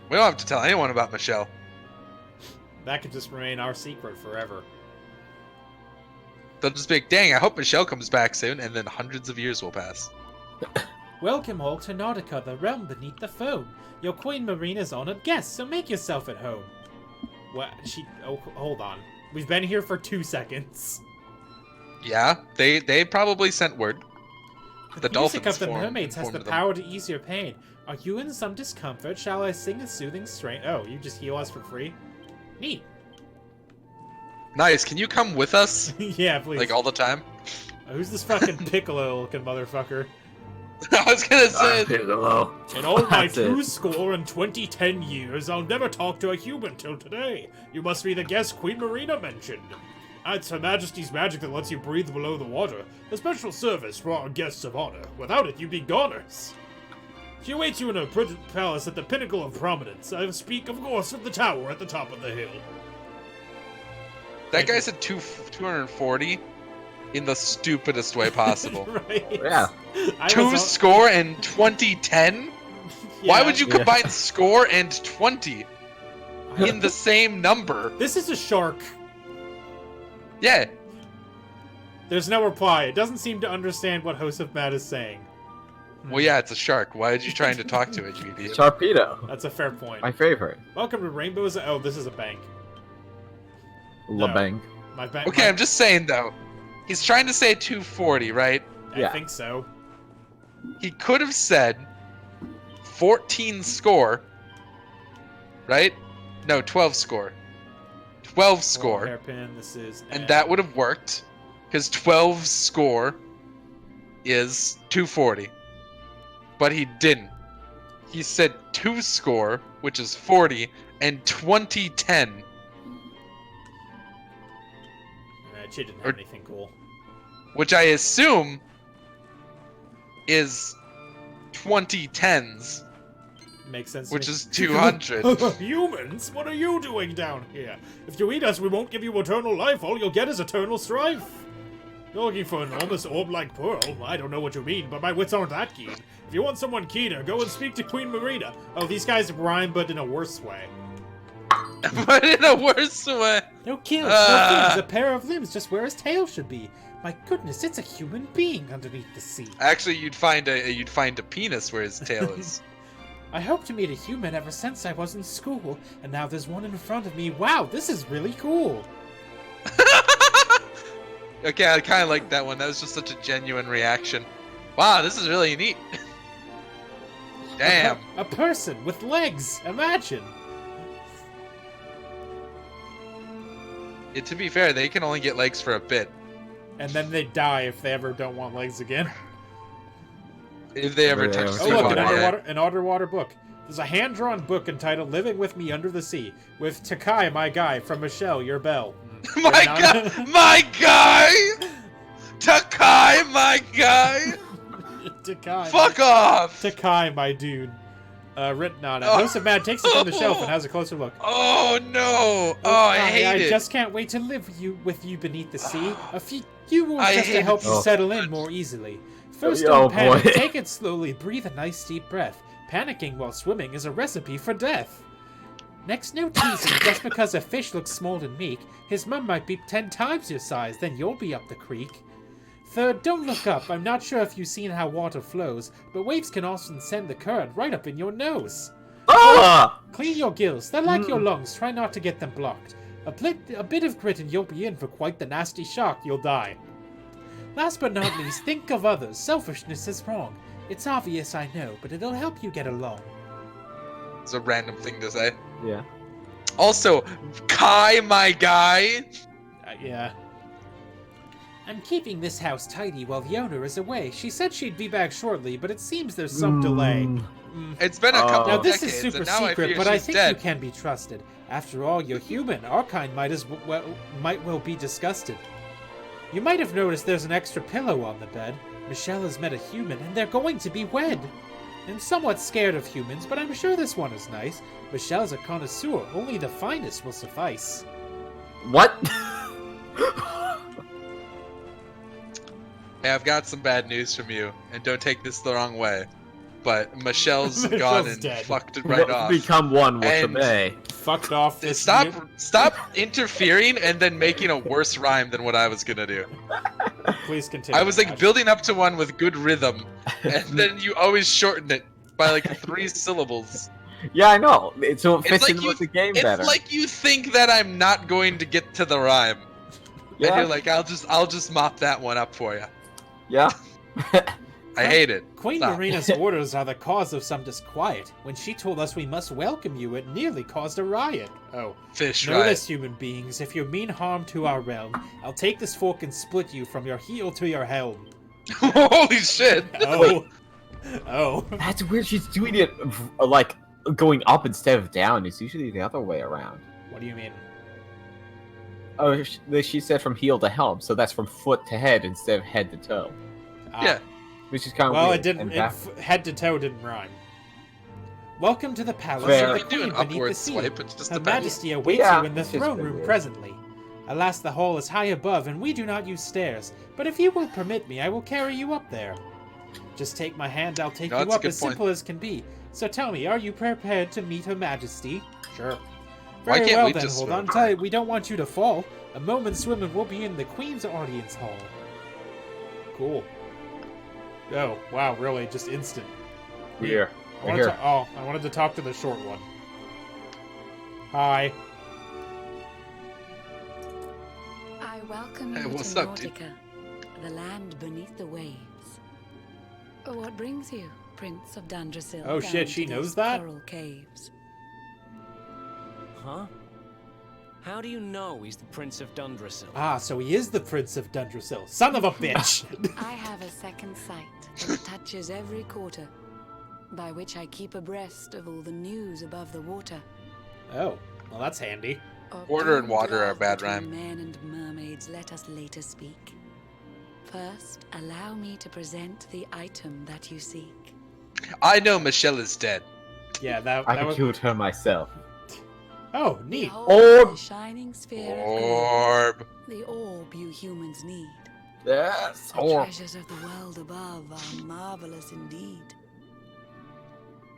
We don't have to tell anyone about Michelle. That could just remain our secret forever. They'll just be like, dang, I hope Michelle comes back soon, and then hundreds of years will pass. Welcome all to Nautica, the realm beneath the foam. Your Queen Marina's honored guest, so make yourself at home. What? Oh, hold on. We've been here for 2 seconds. Yeah, they probably sent word. The Music dolphins of the formed- mermaids has the informed them. power to ease your pain. Are you in some discomfort? Shall I sing a soothing strain? Oh, you just heal us for free? Neat. Nice, can you come with us? Yeah, please. Like all the time? Who's this fucking Piccolo looking motherfucker? I was gonna say, Piccolo. In all my That's it. 2010 years, I'll never talk to a human till today. You must be the guest Queen Marina mentioned. It's Her Majesty's magic that lets you breathe below the water. A special service for our guests of honor. Without it, you'd be goners. She awaits you in her palace at the pinnacle of prominence. I speak, of course, of the tower at the top of the hill. that guy said 240 in the stupidest way possible. Right? Yeah. I Two was score and 2010? Why Yeah. would you Yeah. combine score and 20 in the same number? This is a shark. Yeah, There's no reply. It doesn't seem to understand what Hoeseph Matt is saying. well, yeah, it's a shark. Why are you trying to talk to it, you idiot? Sharpedo. That's a fair point. My favorite. Welcome to Rainbow's. Oh, this is a bank. No. LeBang. My bank. Okay, I'm just saying though. He's trying to say 240, right? I Yeah. think so. He could have said 14 score, right? No, 12 score. 12 score. Hairpin. This is. And that would have worked because 12 score is 240. But he didn't. He said 2 score, which is 40, and 2010. She didn't or- have anything cool. which I assume is 2010s, Makes sense. to which me. is 200. Humans, what are you doing down here? If you eat us, we won't give you eternal life. All you'll get is eternal strife. You're looking for an enormous orb-like pearl. I don't know what you mean, but my wits aren't that keen. If you want someone keener, go and speak to Queen Marina. Oh, these guys rhyme, but in a worse way. But in a worse way. No kills, no fins, a pair of limbs just where his tail should be. My goodness, it's a human being underneath the sea. Actually, you'd find a penis where his tail is. I hope to meet a human ever since I was in school, and now there's one in front of me. Wow, this is really cool. Okay, I kind of like that one. That was just such a genuine reaction. Wow, this is really neat. Damn. A person with legs, imagine. Yeah, to be fair, they can only get legs for a bit. And then they die if they ever don't want legs again. If they ever touch Oh look, seawater. an underwater book. There's a hand-drawn book entitled Living With Me Under the Sea, with Takai, my guy, from Michelle, your belle. My guy! My guy! Takai, my guy! Takai. Fuck off! Takai, my dude. Written on it. Hoeseph Mad takes it from the shelf and has a closer look. Oh no! Oh, I hate it. I just can't wait to live with you beneath the sea. A few moves I just to hate help it you so settle in more easily. First, Oh, don't panic. boy. Take it slowly. Breathe a nice deep breath. Panicking while swimming is a recipe for death. Next, no teasing. Just because a fish looks small and meek, his mum might be 10 times your size, then you'll be up the creek. Third, don't look up. I'm not sure if you've seen how water flows, but waves can often send the current right up in your nose. Ah! Clean your gills. They're like your lungs. Try not to get them blocked. A bit of grit and you'll be in for quite the nasty shock. You'll die. Last but not least, think of others. Selfishness is wrong. It's obvious, I know, but it'll help you get along. It's a random thing to say. Yeah. Also, Kai, my guy. Yeah. I'm keeping this house tidy while the owner is away. She said she'd be back shortly, but it seems there's some delay. It's been a couple Now of this decades, is super and now secret, I fear but I she's think dead. you can be trusted. After all, you're human. Our kind might well be disgusted. You might have noticed there's an extra pillow on the bed. Michelle has met a human, and they're going to be wed. I'm somewhat scared of humans, but I'm sure this one is nice. Michelle's a connoisseur. Only the finest will suffice. What? Hey, I've got some bad news from you, and don't take this the wrong way. But Michelle's Michelle's gone and dead. fucked it right off. Become one with And- the bay. Fucked off this Stop interfering and then making a worse rhyme than what I was gonna do. Please continue. I was like Ash. building up to one with good rhythm, and then you always shorten it by like 3 syllables. Yeah, I know. So it It's fits like in you- with the game It's better. like you think that I'm not going to get to the rhyme. And yeah. you're like, I'll just mop that one up for you. Yeah. I hate it. Queen Stop. Marina's orders are the cause of some disquiet. When she told us we must welcome you, it nearly caused a riot. Oh. Fish Know right. this, human beings. If you mean harm to our realm, I'll take this fork and split you from your heel to your helm. Holy shit! Oh. Oh. That's weird. She's doing it like going up instead of down. It's usually the other way around. What do you mean? Oh, she said from heel to helm, so that's from foot to head instead of head to toe, Ah. Yeah. which is kind of Well, weird. it didn't. And Head to toe didn't rhyme. Welcome to the palace Fair. of I the do Queen an beneath the upward sea. swipe. It's just Her a bad. Majesty awaits Yeah, you in the it's just throne a bit room weird. presently. Alas, the hall is high above, and we do not use stairs. But if you will permit me, I will carry you up there. Just take my hand, I'll take No, you that's a up good as point. simple as can be. So tell me, are you prepared to meet Her Majesty? Sure. Why Very can't well we then, just hold swim? on tight. We don't want you to fall. A moment's swim and we'll be in the Queen's audience hall. Cool. Oh, wow, really? Just instant. here. I wanted to, I wanted to talk to the short one. Hi. I welcome Hey, you what's to up, dude? Nautica, the land beneath the waves. What brings you, Prince of Dundrasil? Oh, down shit, she to knows these that? coral caves? Huh? How do you know he's the Prince of Dundrasil? Ah, so he is the Prince of Dundrasil. Son of a bitch! I have a second sight that touches every quarter, by which I keep abreast of all the news above the water. Oh, well that's handy. Of Water and doomed water are a love bad between rhyme. Men and mermaids, let us later speak. First, allow me to present the item that you seek. I know Michelle is dead. Yeah, that I was. killed her myself. Oh, neat. Behold Orb! the shining sphere of Orb. gold, the orb you humans need. Yes, The orb. treasures of the world above are marvelous indeed.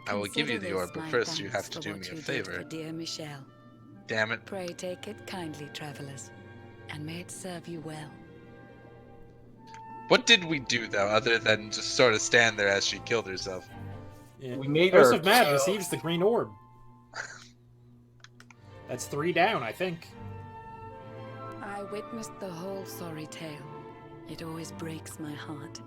I will give you the Consider orb, this but my first you thanks have to for do what me a you did favor. for dear Michelle. Damn it. Pray take it kindly, travelers, and may it serve you well. What did we do, though, other than just sort of stand there as she killed herself? Yeah. We made her Hoeseph Mad kill. receives the green orb. That's 3 down, I think. I witnessed the whole sorry tale. It always breaks my heart.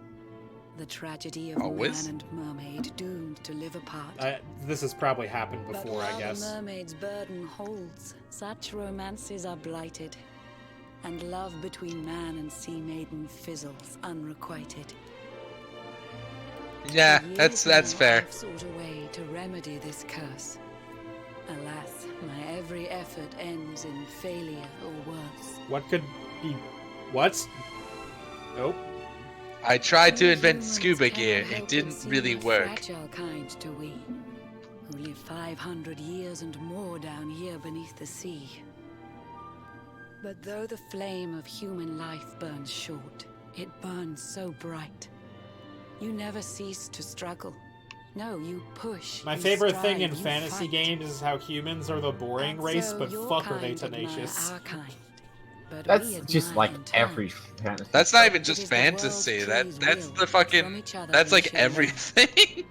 The tragedy of Always? man and mermaid doomed to live apart. This has probably happened But before, I while guess. the mermaid's burden holds, such romances are blighted, and love between man and sea maiden fizzles unrequited. Yeah, For that's years now, fair. I've sought a way to remedy this curse. Alas, my every effort ends in failure or worse. What could be... What? Nope. I tried to We invent humans scuba cannot gear. help It but didn't seem really work. Fragile kind to we, who live 500 years and more down here beneath the sea. But though the flame of human life burns short, it burns so bright. You never cease to struggle. No, you push. My you favorite thing in strive, you fantasy fight. games is how humans are the boring And race, so but your fuck are they kind admire tenacious. our kind. But That's we just admire like in turn. every fantasy. That's not even It just is the world's fantasy. trees That's will the from fucking. each other That's we like shall learn. everything.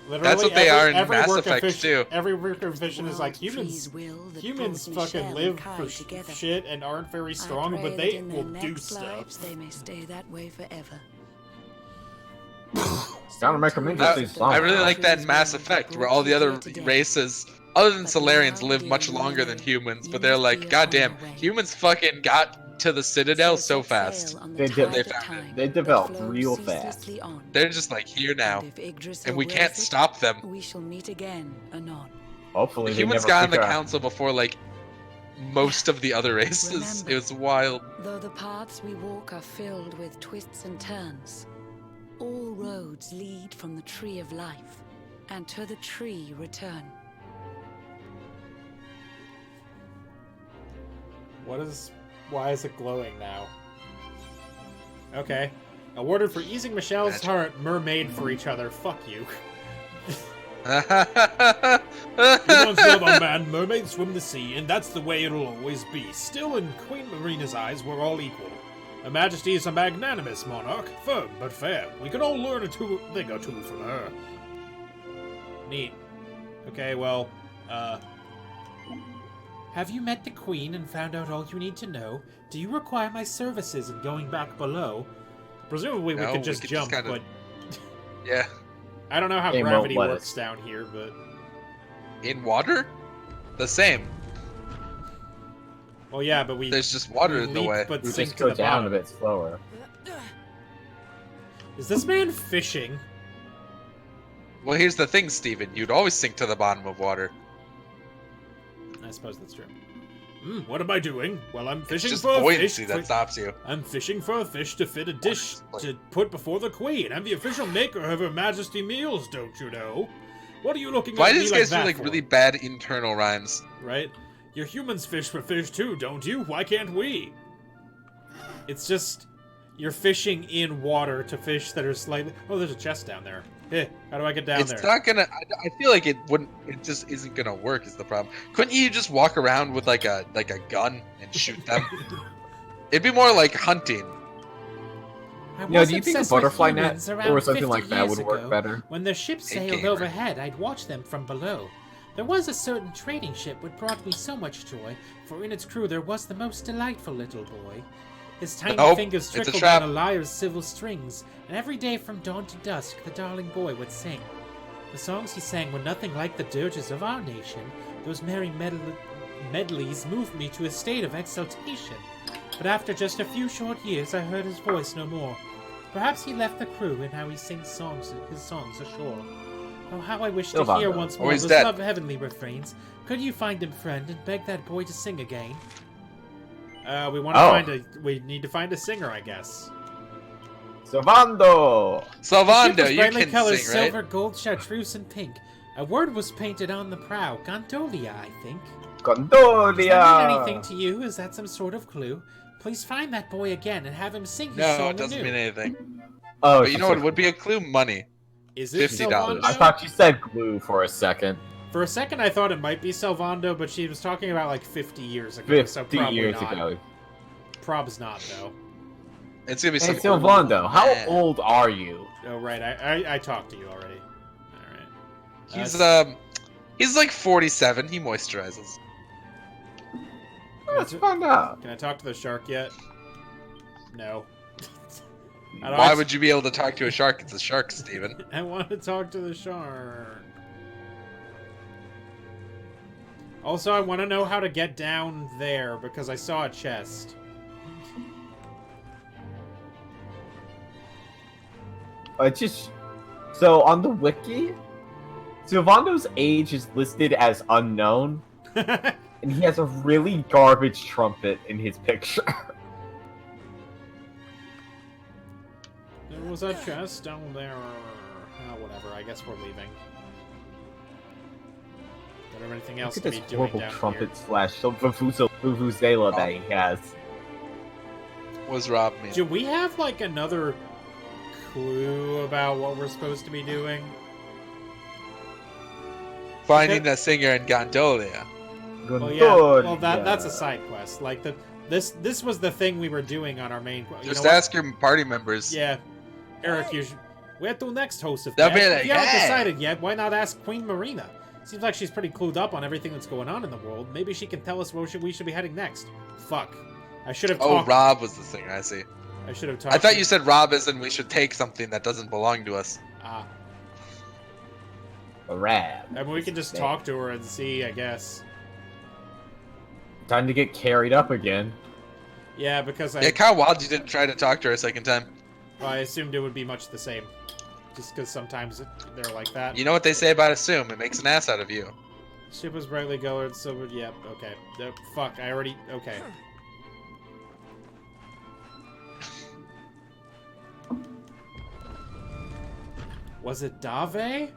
Literally, That's what they are in every Mass work of Effect, fiction, too. Every work of fiction is like World humans. trees will that Humans brought fucking Michelle live and Kai for together. shit and aren't very I strong, pray but that they in will their do next lives stuff. They may stay that way forever. Gotta make 'em interesting I songs. really like that in Mass Effect, where all the other races, other than Solarians, live much longer than humans. But they're like, goddamn, humans fucking got to the Citadel so fast. They developed real fast. They're just like here now, and we can't stop them. We shall meet again anon. Hopefully The they humans never got on the figure out- council before like most of the other races. Remember, It was wild. Though the paths we walk are filled with twists and turns, all roads lead from the tree of life, and to the tree return. Why is it glowing now? Okay. Awarded for easing Michelle's Magic. heart, mermaid for each other. Fuck you. Humans love a man, mermaids swim the sea, and that's the way it'll always be. Still, in Queen Marina's eyes, we're all equal. Her Majesty is a magnanimous monarch, firm but fair. We can all learn a thing or two from her. Neat. Okay, well, have you met the Queen and found out all you need to know? Do you require my services in going back below? Presumably we No, could just we could jump, just kinda- but Yeah. I don't know how They won't gravity let works us. down here, but... In water? The same. Well, yeah, but we... There's just water we in the leap, way. but We sink just to go the down a bottom. bit slower. Is this man fishing? Well, here's the thing, Steven. You'd always sink to the bottom of water. I suppose that's true. What am I doing? Well, I'm It's fishing just for a fish. buoyancy that stops you. I'm fishing for a fish to fit a dish Honestly. to put before the Queen. I'm the official maker of Her Majesty meals, don't you know? What are you looking Why at do me these like guys do that like for? really bad internal rhymes? Right? Your humans fish for fish too, don't you? Why can't we? It's just you're fishing in water to fish that are slightly. Oh, there's a chest down there. How do I get down It's there? not gonna. I feel like it wouldn't. It just isn't gonna work. Is the problem? Couldn't you just walk around with like a gun and shoot them? It'd be more like hunting. I No, was do you think a obsessed with butterfly net humans around or something 50 like that years would work ago. better? When their ship Hey, sailed gamer. overhead, I'd watch them from below. There was a certain trading ship which brought me so much joy, for in its crew there was the most delightful little boy. His tiny Nope, fingers it's a trickled trap. on a lyre's silver strings, and every day from dawn to dusk the darling boy would sing. The songs he sang were nothing like the dirges of our nation. Those merry medleys moved me to a state of exultation. But after just a few short years, I heard his voice no more. Perhaps he left the crew, and how he sings his songs ashore. Oh, how I wish to Still hear Vanguard. once Oh, more he's those dead. love heavenly refrains. Could you find him, friend, and beg that boy to sing again? We want to Oh. we need to find a singer, I guess. Servando! Salvando, you brightly can colored sing, right? silver, gold, chartreuse, and pink. A word was painted on the prow. Gondolia, I think. Gondolia! Does that mean anything to you? Is that some sort of clue? Please find that boy again and have him sing his No, song it doesn't anew. mean anything. Oh, But she you know what said- would be a clue? Money. Is it $50. Salvando? I thought you said glue for a second. For a second, I thought it might be Salvando, but she was talking about like 50 years ago, so 50 probably years not. ago. Prob's not, though. It's gonna be Hey, some Silvando, how man. old are you? Oh, right, I talked to you already. Alright. He's like 47. He moisturizes. Let's find out. Can I talk to the shark yet? No. Why would you be able to talk to a shark? It's a shark, Steven. I want to talk to the shark. Also, I want to know how to get down there, because I saw a chest. So on the wiki, Silvando's age is listed as unknown, and he has a really garbage trumpet in his picture. There was a chest down there. Oh, whatever. I guess we're leaving. Don't have anything else Look to at be this doing horrible down trumpet here. slash vuvuzela that he has. Was Rob me? Do we have, like, another clue about what we're supposed to be doing? Finding the singer in Gondolia. Well, yeah. Well, that's a side quest. Like, this was the thing we were doing on our main quest. Just ask your party members. Yeah. Eric, you should... Where to next, Hoeseph? They'll be If like, you haven't "Hey." decided yet, why not ask Queen Marina? Seems like she's pretty clued up on everything that's going on in the world. Maybe she can tell us where we should be heading next. Fuck. I should have Oh, talked... Rob was the singer. I see. I should have talked... I thought you said Rob as in we should take something that doesn't belong to us. Ah. A rad. I mean, we can just talk to her and see, I guess. Time to get carried up again. Yeah, because Yeah, kind of wild you didn't try to talk to her a second time. well, I assumed it would be much the same. Just because sometimes they're like that. You know what they say about assume? It makes an ass out of you. Ship was brightly colored, silver. Yep, okay. Fuck, I already... Okay. Was it Dave?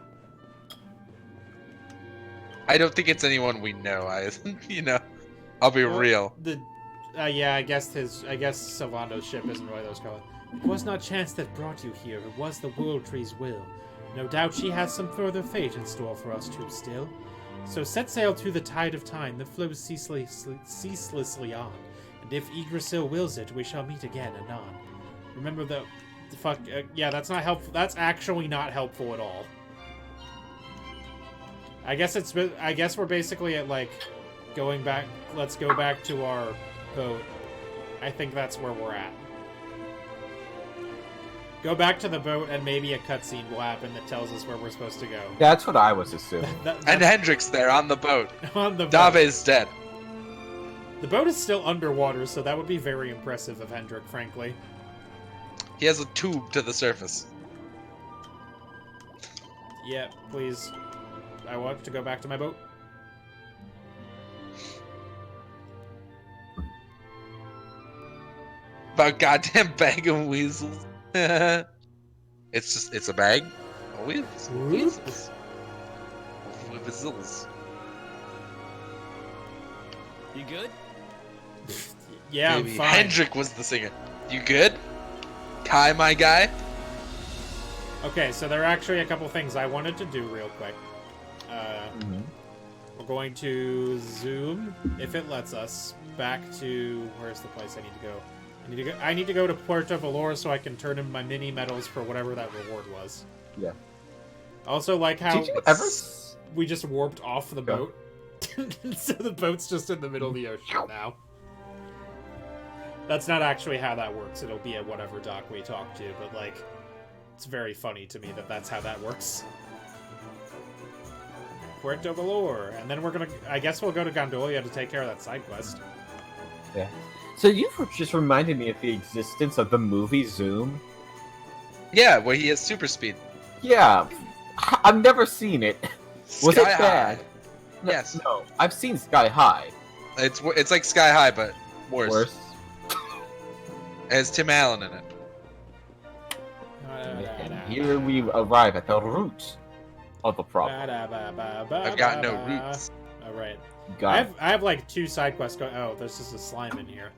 I don't think it's anyone we know. You know, I'll be Well, real. Yeah, I guess Silvando's ship isn't really those colors. It was not chance that brought you here. It was the World Tree's will. No doubt she has some further fate in store for us two still. So set sail to the tide of time that flows ceaselessly on. And if Yggdrasil wills it, we shall meet again anon. Remember the fuck. Yeah, that's not helpful. That's actually not helpful at all. I guess we're basically at like going back. Let's go back to our boat. I think that's where we're at. Go back to the boat and maybe a cutscene will happen that tells us where we're supposed to go. That's what I was assuming. And Hendrik's there on the boat. On the boat. Dave's dead. The boat is still underwater, so that would be very impressive of Hendrik, frankly. He has a tube to the surface. Yeah, please. I want to go back to my boat. About goddamn bag of weasels. It's a bag of weasels. Weasels. Weasels. You good? Yeah, Maybe I'm fine. Hendrik was the singer. You good? Kai, my guy? Okay, so there are actually a couple things I wanted to do real quick. We're going to zoom, if it lets us, back to... Where's the place I need to go? I need to go to Puerto Valor so I can turn in my mini medals for whatever that reward was. Yeah. Also, like how Did you ever? we just warped off the boat. So the boat's just in the middle of the ocean now. That's not actually how that works. It'll be at whatever dock we talk to, but like, it's very funny to me that that's how that works. Puerto Valor, and then we're gonna. I guess we'll go to Gondolia to take care of that side quest. Yeah. So you just reminded me of the existence of the movie Zoom. Yeah, where he has super speed. Yeah, I've never seen it. Was Sky it bad? High. Yes. No, I've seen Sky High. It's like Sky High, but worse. Worse. It has Tim Allen in it. And here we arrive at the root of the problem. I've got no roots. All right. God, I have like 2 side quests going. Oh, there's just a slime in here.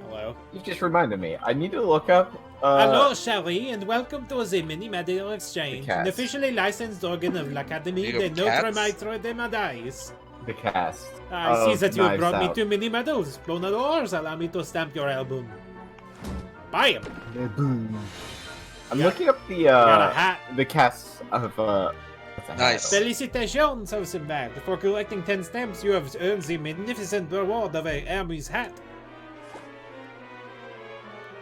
Hello. you just reminded me. I need to look up. Hello, Shelly, and welcome to the Mini Medical Exchange, The an cast. officially licensed organ of l'Académie You de have Notre cats? Maître des Médailles. The cast. I see of that you have Knives brought me Out. 2 mini medals. Bonadors, allow me to stamp your album. Buy him. I'm Yeah. looking up Got a hat. the cast of what's a hat? Nice. Felicitations, Hoeseph. For collecting 10 stamps, you have earned the magnificent reward of a Hermes hat.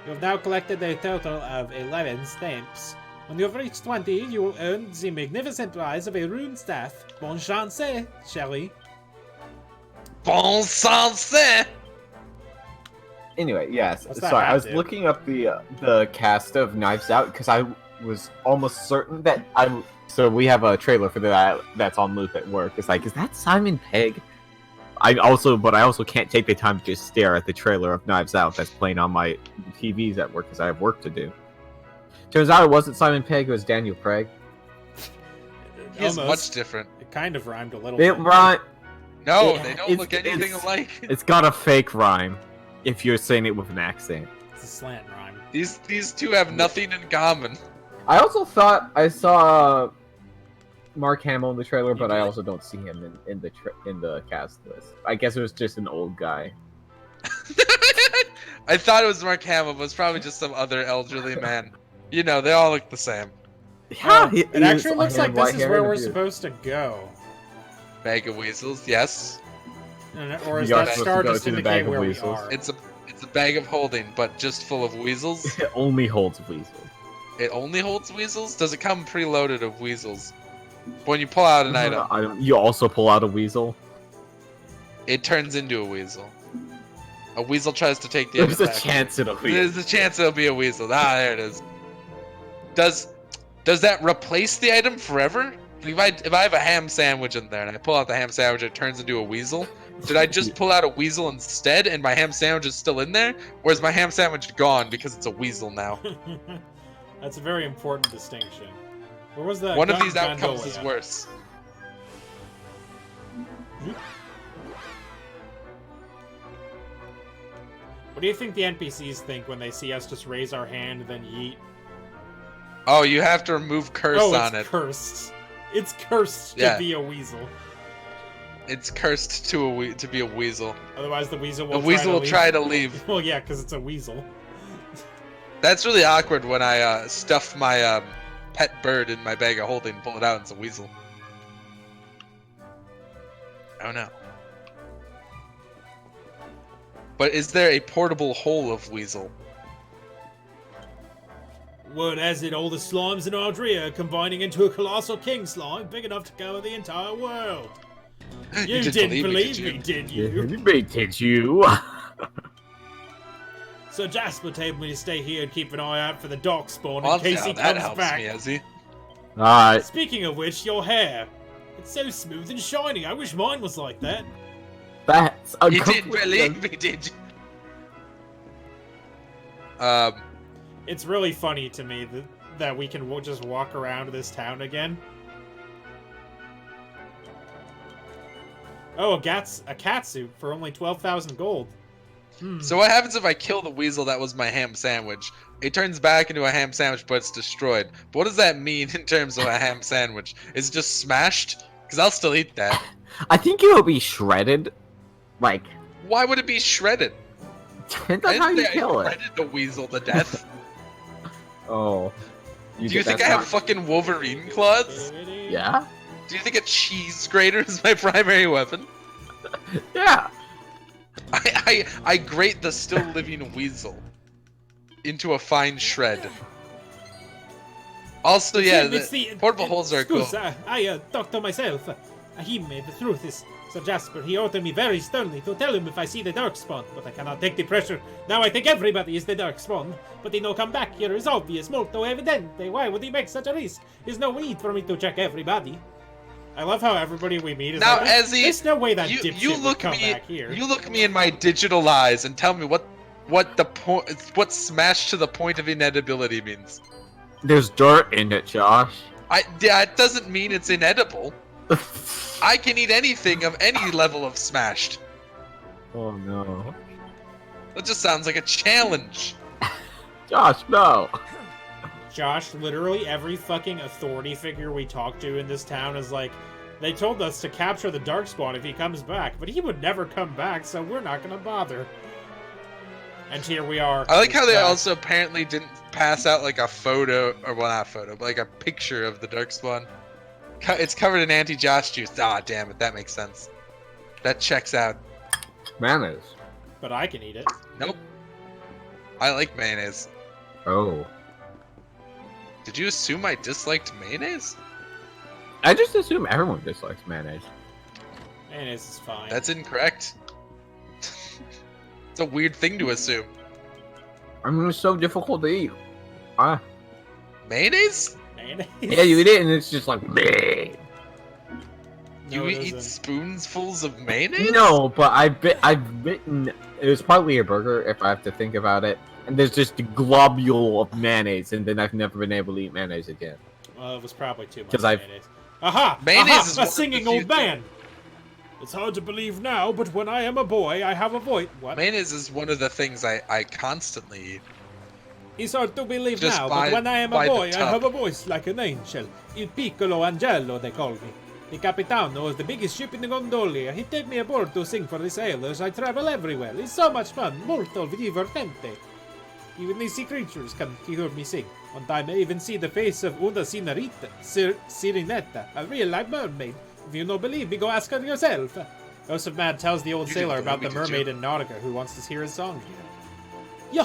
You have now collected a total of 11 stamps. When you have reached 20, you will earn the magnificent prize of a rune staff. Bon chance, Shelly. Bon sens. Anyway, yes. What's that Sorry, I hat was do? looking up the cast of Knives Out because I was almost certain that I. So we have a trailer for that that's on loop at work. It's like, is that Simon Pegg? But I also can't take the time to just stare at the trailer of Knives Out that's playing on my TVs at work because I have work to do. Turns out it wasn't Simon Pegg; it was Daniel Craig. He's Almost. much different. It kind of rhymed a little They bit. rhyme. No, Yeah, they don't it's- look anything it's- alike. It's got a fake rhyme if you're saying it with an accent. It's a slant rhyme. These two have nothing in common. I also thought I saw Mark Hamill in the trailer, but You I did? also don't see him in the cast list. I guess it was just an old guy. I thought it was Mark Hamill, but it's probably just some other elderly man. You know, they all look the same. Yeah, It actually looks like this is where we're supposed to go. Bag of weasels, yes. Or is You are that supposed star to go just to the indicate bag of where we weasels. are? It's a bag of holding, but just full of weasels. It only holds weasels. It only holds weasels? Does it come preloaded of weasels? When you pull out an item, You also pull out a weasel. it turns into a weasel. A weasel tries to take the There's a item back. chance it'll be. There's a chance it'll be a weasel. Ah, there it is. Does that replace the item forever? If I have a ham sandwich in there and I pull out the ham sandwich, it turns into a weasel. Did I just pull out a weasel instead, and my ham sandwich is still in there, or is my ham sandwich gone because it's a weasel now? That's a very important distinction. Where was that? One of these outcomes is worse. What do you think the NPCs think when they see us just raise our hand then yeet? Oh, you have to remove curse Oh, on it's it. cursed. It's cursed Yeah. to be a weasel. It's cursed to be a weasel. Otherwise, the weasel The will weasel will leave. try to leave. Well, yeah, because it's a weasel. That's really awkward when I stuff my pet bird in my bag of holding and pull it out and it's a weasel. Oh no. But is there a portable hole of weasel? Word has it, all the slimes in Ardria are combining into a colossal king slime big enough to cover the entire world. You didn't believe me, did you? Did you? So Jasper told me to stay here and keep an eye out for the darkspawn Well, in case he that comes helps back. me, Zazie. Alright. Speaking of which, your hair. It's so smooth and shiny. I wish mine was like that. That's a You didn't complete- believe me, did you? It's really funny to me that we can just walk around this town again. Oh, a cat suit for only 12,000 gold. So what happens if I kill the weasel that was my ham sandwich? It turns back into a ham sandwich, but it's destroyed. But what does that mean in terms of a ham sandwich? Is it just smashed? Because I'll still eat that. I think it'll be shredded. Like, Why would it be shredded? depends I on how didn't you think I kill it. shredded the weasel to death. Oh. Do you think I have fucking Wolverine claws? Yeah? Do you think a cheese grater is my primary weapon? Yeah. I grate the still living weasel into a fine shred. Also, yeah, the portable holes are cool. I talked to myself. He made the truth is Sir Jasper. He ordered me very sternly to tell him if I see the Darkspawn, but I cannot take the pressure. Now I think everybody is the Darkspawn, but he no come back here is obvious, molto evidente. Why would he make such a risk? There's no need for me to check everybody. I love how everybody we meet is Now, like, Ezzy, there's no way that you dipshit would look come me, back here. you look me in my digital eyes and tell me what the point, what smash to the point of inedibility means. There's dirt in it, Josh. That doesn't mean it's inedible. I can eat anything of any level of smashed. Oh no. That just sounds like a challenge. Josh, no. Josh, literally every fucking authority figure we talk to in this town is like, they told us to capture the Darkspawn if he comes back, but he would never come back, so we're not gonna bother. And here we are. I like how they also apparently didn't pass out like a photo, or well, not a photo, but like a picture of the Darkspawn. It's covered in anti-Josh juice. Ah, damn it, that makes sense. That checks out. Mayonnaise. But I can eat it. Nope. I like mayonnaise. Oh. Did you assume I disliked mayonnaise? I just assume everyone dislikes mayonnaise. Mayonnaise is fine. That's incorrect. It's a weird thing to assume. I mean, it's so difficult to eat. Mayonnaise? Mayonnaise? Yeah, you eat it and it's just like, bleh. You No, it eat isn't. spoonfuls of mayonnaise? No, but I've bitten. It was probably a burger if I have to think about it. And there's just a globule of mayonnaise, and then I've never been able to eat mayonnaise again. Well, it was probably too much 'Cause I've- mayonnaise. Aha! Mayonnaise Aha! is A one of the singing few old man! It's hard to believe now, but when I am a boy, I have a voice. What? Mayonnaise is one of the things I constantly eat. It's hard to believe Just now, by- but when I am by a the boy, I tub. have a voice like an angel. Il piccolo angelo, they call me. The capitano is the biggest ship in the gondola. He take me aboard to sing for the sailors. I travel everywhere. It's so much fun. Molto divertente. Even the sea creatures come to hear me sing. One time I even see the face of una senorita, Sirenetta, a real-life mermaid. If you don't believe me, go ask her yourself. Hoeseph Mad tells the old You sailor didn't about the believe me, did mermaid in Nautica who wants to hear his song again. Yo,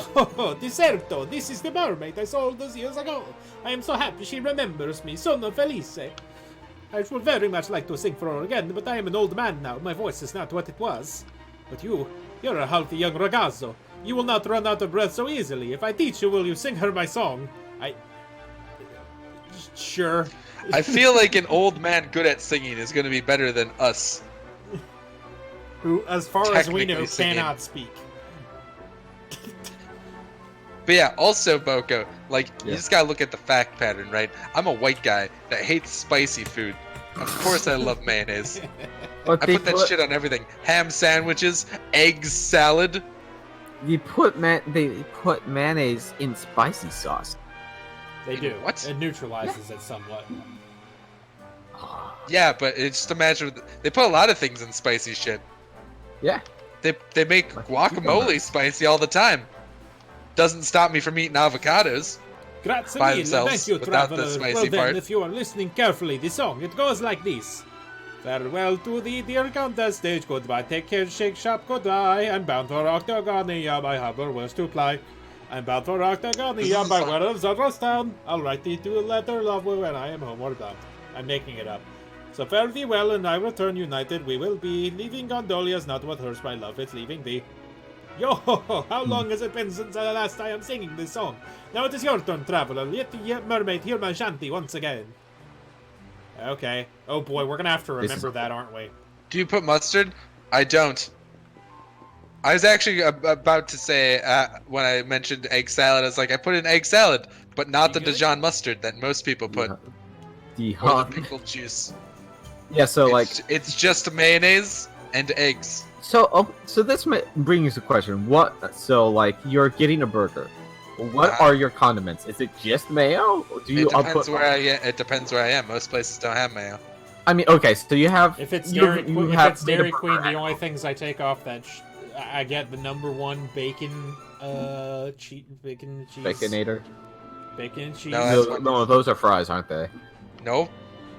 Deserto, this is the mermaid I saw all those years ago. I am so happy she remembers me, sono felice. I would very much like to sing for her again, but I am an old man now. My voice is not what it was. But you're a healthy young ragazzo. You will not run out of breath so easily. If I teach you, will you sing her my song? Sure. I feel like an old man good at singing is going to be better than us. Who, as far as we know, Technically singing. cannot speak. But yeah, also Boko, like you Yeah. just gotta look at the fact pattern, right? I'm a white guy that hates spicy food. Of course I love mayonnaise. But I put that shit on everything. Ham sandwiches, eggs salad. They put mayonnaise in spicy sauce. They do. What? It neutralizes it somewhat. Yeah, but it's just imagine they put a lot of things in spicy shit. Yeah. They make Like guacamole cucumbers. spicy all the time. Doesn't stop me from eating avocados. Grazie By mille, themselves, thank you, without the traveler. spicy Well then, part. if you are listening carefully, the song, it goes like this. Farewell to the dear contest stage, goodbye, take care, shake shop, goodbye. I'm bound for Octagonia, my harbor was to ply. I'm bound for Octagonia, by word of Zadros town. I'll write thee to a letter, love, when I am homeward bound. I'm making it up. So fare thee well, and I return united we will be. Leaving Gondolia's not what hurts my love, it's leaving thee. Yo, how long has it been since the last I am singing this song? Now it is your turn, traveler. Let the mermaid hear my shanty once again. Okay. Oh boy, we're gonna have to remember that, aren't we? Do you put mustard? I don't. I was actually about to say when I mentioned egg salad, I was like, I put in egg salad, but not the You good? Dijon mustard that most people put, The or the hot. pickled juice. Yeah. So like. It's just mayonnaise and eggs. So this brings the question. So like you're getting a burger. What Uh-huh. are your condiments? Is it just mayo? Or do you It depends put? it depends where I am. Most places don't have mayo. I mean, okay. So you have. If it's you- Dairy, you if have it's made a Dairy Queen, burger. the only things I take off that I get the #1 bacon, bacon and cheese, Baconator. bacon and cheese. No, that's No, those are fries, aren't they? Nope.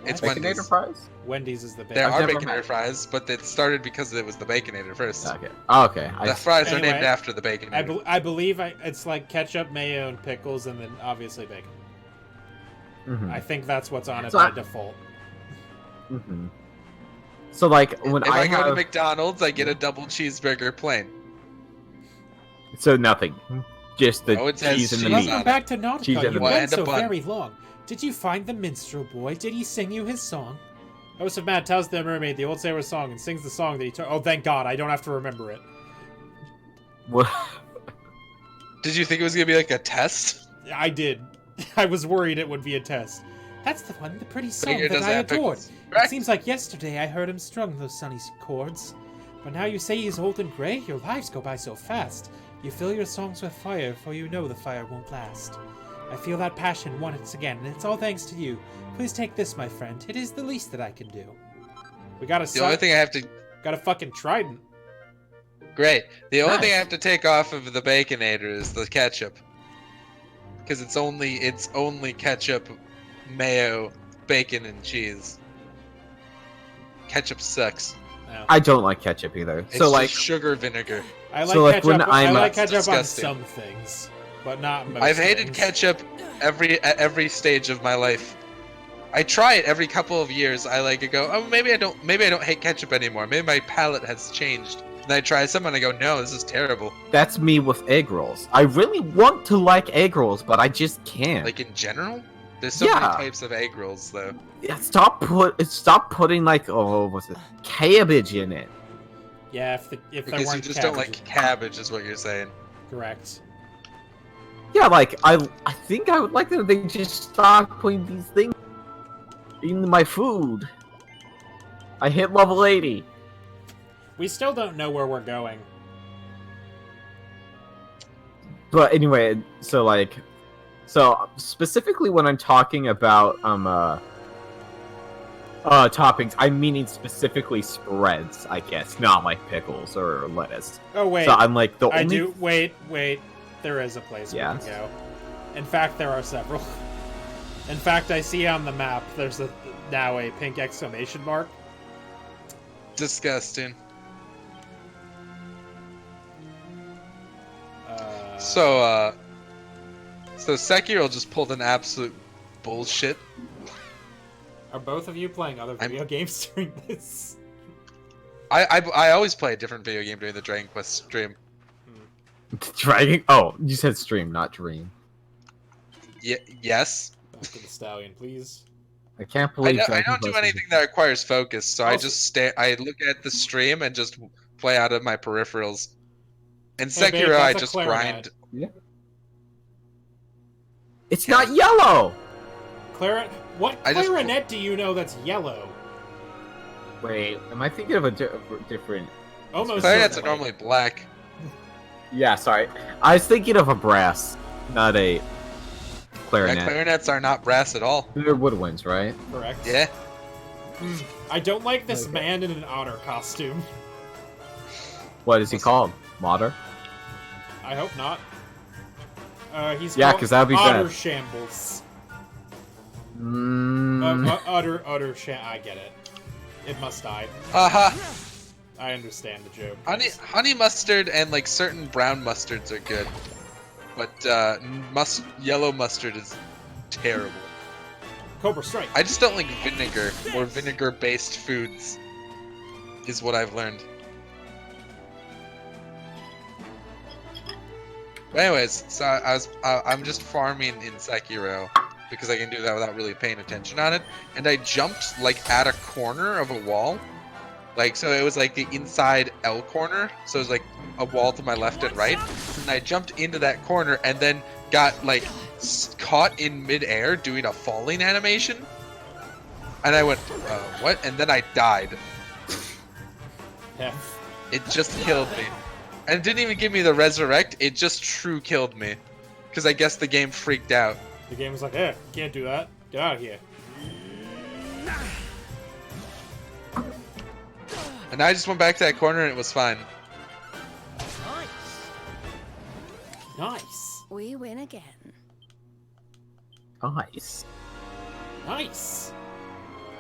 It's Baconator Wendy's. fries. Wendy's is the bacon. There I've are never Baconator had- fries, but it started because it was the Baconator first. Okay. Oh, okay. The fries are Anyway, named after the Baconator. I believe it's like ketchup, mayo, and pickles, and then obviously bacon. Mhm. I think that's what's on it So by I- default. Mhm. So like when If I go to have McDonald's, I get a double cheeseburger plain. so nothing, just the Oh, it says cheese and the cheese meat. on Welcome back to Nautica. Cheese and You've the been meat. so And a bun. very long. Did you find the minstrel boy? Did he sing you his song? Hoeseph Mad tells the mermaid the old sailor's song and sings the song that he told. Oh, thank God! I don't have to remember it. What? Did you think it was gonna be like a test? I did. I was worried it would be a test. That's the one, the pretty song Vinegar that doesn't I have adored. pickles. It Correct. seems like yesterday I heard him strum those sunny chords. But now you say he's old and grey, your lives go by so fast. You fill your songs with fire, for you know the fire won't last. I feel that passion once again, and it's all thanks to you. Please take this, my friend. It is the least that I can do. We got The only thing I have to got a fucking trident. Great. The only thing I Nice. have to take off of the Baconator is the ketchup. Because it's only ketchup, mayo, bacon, and cheese. Ketchup sucks. No. I don't like ketchup either. It's So like, just sugar vinegar. I like So, like, ketchup. when I I'm- like ketchup on Disgusting. some things, but not most I've hated things. ketchup at every stage of my life. I try it every couple of years. I like to go, oh, maybe I don't hate ketchup anymore. Maybe my palate has changed. And I try some and I go, no, this is terrible. that's me with egg rolls. I really want to like egg rolls, but I just can't. Like in general, there's so Yeah. many types of egg rolls though. Yeah, stop putting like, oh, what's it, cabbage in it. Yeah, if there Because you weren't just don't cabbages. like cabbage, is what you're saying. Correct. Yeah, like I think I would like that they just stop putting these things in my food. I hit level 80. We still don't know where we're going. But anyway, so specifically when I'm talking about toppings, I'm meaning specifically spreads, I guess, not like pickles or lettuce. Oh wait, So I'm like the I only do. Wait. There is a place we Yes. can go. In fact, there are several. In fact, I see on the map there's now a pink exclamation mark. Disgusting. Uh, So Sekiro just pulled an absolute bullshit. are both of you playing other I'm- video games during this? I always play a different video game during the Dragon Quest stream. Dragon. Oh, you said stream, not dream. Yes. Back to the stallion, please. I can't I believe don't Dragon do Quest is- anything that requires focus, so I Also- just stay. I look at the stream and just play out of my peripherals. In Hey, babe, Sekiro, I that's a just clarinet. grind. It's not yellow. What I just- clarinet do you know that's yellow? Wait, am I thinking of a different? Almost. Clarinets are certainly. normally black. Yeah, sorry. I was thinking of a brass, not a Yeah, clarinet. clarinets are not brass at all. They're woodwinds, right? Correct. Yeah. I don't like this Okay. man in an otter costume. What is he called? Modder? I hope not. He's Yeah, called 'cause that'd be Otter bad. Shambles. Mm, I get it. It must die. Haha. I understand the joke. Honey mustard and like certain brown mustards are good, but yellow mustard is terrible. Cobra Strike. I just don't like vinegar or vinegar-based foods. Is what I've learned. But anyways, so I'm just farming in Sekiro because I can do that without really paying attention on it. And I jumped like at a corner of a wall, like so it was like the inside L corner. So it was like a wall to my left and right. And I jumped into that corner and then got like caught in midair doing a falling animation. And I went, what? And then I died. Yeah. It just killed me. And it didn't even give me the resurrect, it just true killed me. Because I guess the game freaked out. The game was like, you can't do that. Get out of here. And I just went back to that corner and it was fine. Nice. We win again. nice. Nice.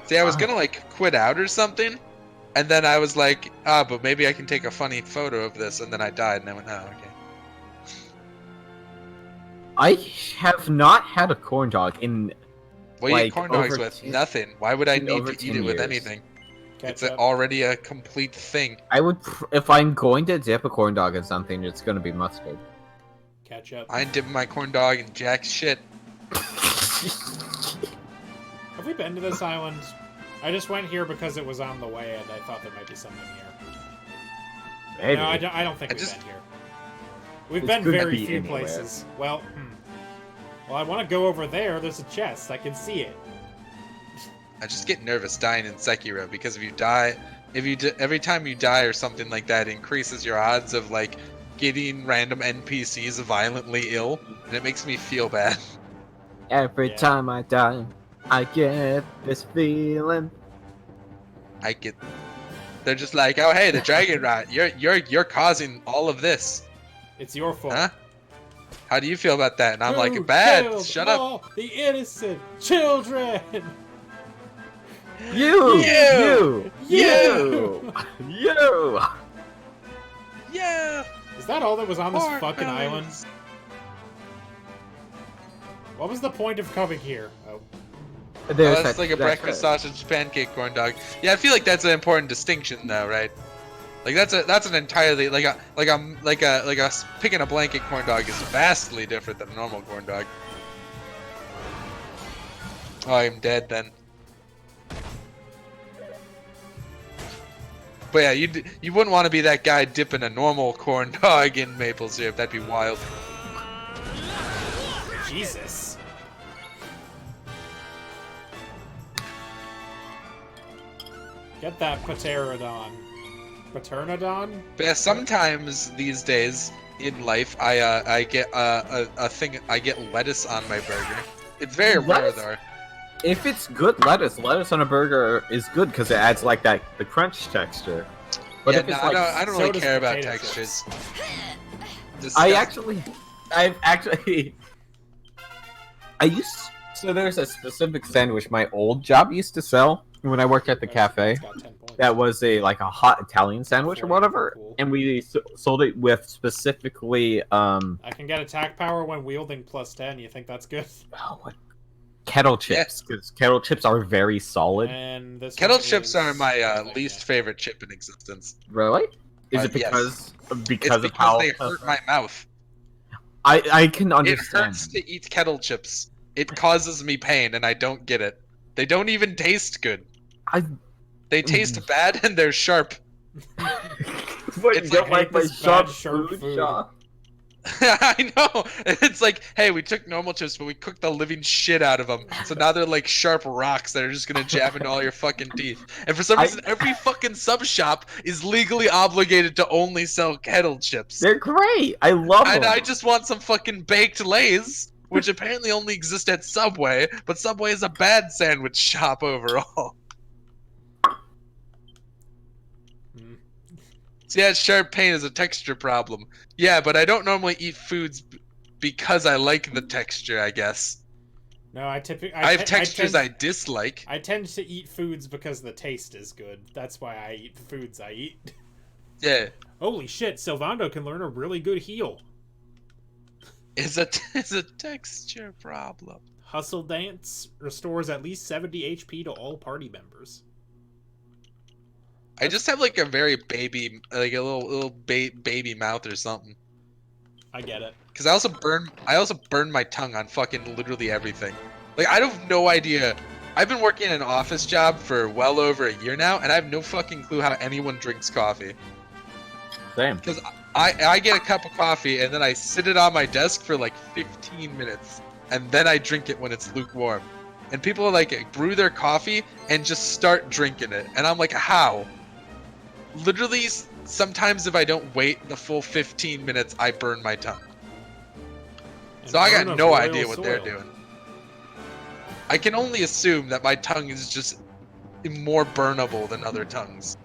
See, I was gonna like quit out or something. And then I was like, but maybe I can take a funny photo of this. And then I died and I went, oh, okay. I have not had a corn dog in. What do you eat Like, corn dogs over with? 10 Nothing. Why would I in need over to eat 10 it with years. anything? It's Ketchup. already a complete thing. I would, if I'm going to dip a corn dog in something, it's gonna be mustard. Ketchup. I ain't dipping my corn dog in jack shit. Have we been to this island? I just went here because it was on the way, and I thought there might be something here. Maybe. No, I don't think I we've just- been here. We've It's been good to very be few anywhere. places. Well, Well, I want to go over there. There's a chest. I can see it. I just get nervous dying in Sekiro because if you die, every time you die or something like that, it increases your odds of like getting random NPCs violently ill, and it makes me feel bad. Every Yeah. time I die, I get this feeling. They're just like, oh hey, the dragon rot, you're causing all of this, It's your fault. huh? How do you feel about that? And I'm Who like, bad. killed Shut up. all the innocent children. You! You! You! You! Yeah. Is that all that was on this Poor fucking island? fellas. What was the point of coming here? Oh. There's That's like a breakfast sausage pancake corn dog. Yeah, I feel like that's an important distinction, though, right? Like that's an entirely like a picking a blanket corn dog is vastly different than a normal corn dog. Oh, I'm dead then. But yeah, you wouldn't want to be that guy dipping a normal corn dog in maple syrup. That'd be wild. Jesus. Get that Paternodon. Paternodon? But yeah, sometimes these days in life, I get a thing. I get lettuce on my burger. It's very rare Lettuce? though. If it's good lettuce on a burger is good because it adds like the crunch texture. But Yeah, if it's no, like, I don't so really does care about potato textures. I used so there's a specific sandwich my old job used to sell when I worked at the cafe. It's got 10 points. That was a hot Italian sandwich or whatever, Cool. and we sold it with specifically I can get attack power when wielding +10. You think that's good? what kettle chips because kettle chips are very solid. And this Kettle one chips is- are my okay. least favorite chip in existence. Really? Is it Yes. because It's because because of how they hurt my mouth. I can It understand. hurts to eat kettle chips. It causes me pain, and I don't get it. They don't even taste good. They taste bad, and they're sharp. What, It's you don't like like my this sharp bad, sharp food, food. Shaw? I know. It's like, hey, we took normal chips, but we cooked the living shit out of them. So now they're like sharp rocks that are just gonna jab into all your fucking teeth. And for some reason, every fucking sub shop is legally obligated to only sell kettle chips. They're great. I love them. And I just want some fucking baked Lays, which apparently only exist at Subway, but Subway is a bad sandwich shop overall. So yeah, sharp pain is a texture problem. Yeah, but I don't normally eat foods because I like the texture, I guess. No, I have textures I dislike. I tend to eat foods because the taste is good. That's why I eat the foods I eat. Yeah. Holy shit, Sylvando can learn a really good heal. It's a texture problem. Hustle Dance restores at least 70 HP to all party members. I just have like a very baby, like a little baby mouth or something. I get it. Cause I also burn my tongue on fucking literally everything. Like I have no idea. I've been working an office job for well over a year now, and I have no fucking clue how anyone drinks coffee. Same. Because I get a cup of coffee and then I sit it on my desk for like 15 minutes, and then I drink it when it's lukewarm. And people like brew their coffee and just start drinking it, and I'm like, how? Literally, sometimes if I don't wait the full 15 minutes, I burn my tongue. So I got no idea what they're doing. I can only assume that my tongue is just more burnable than other tongues.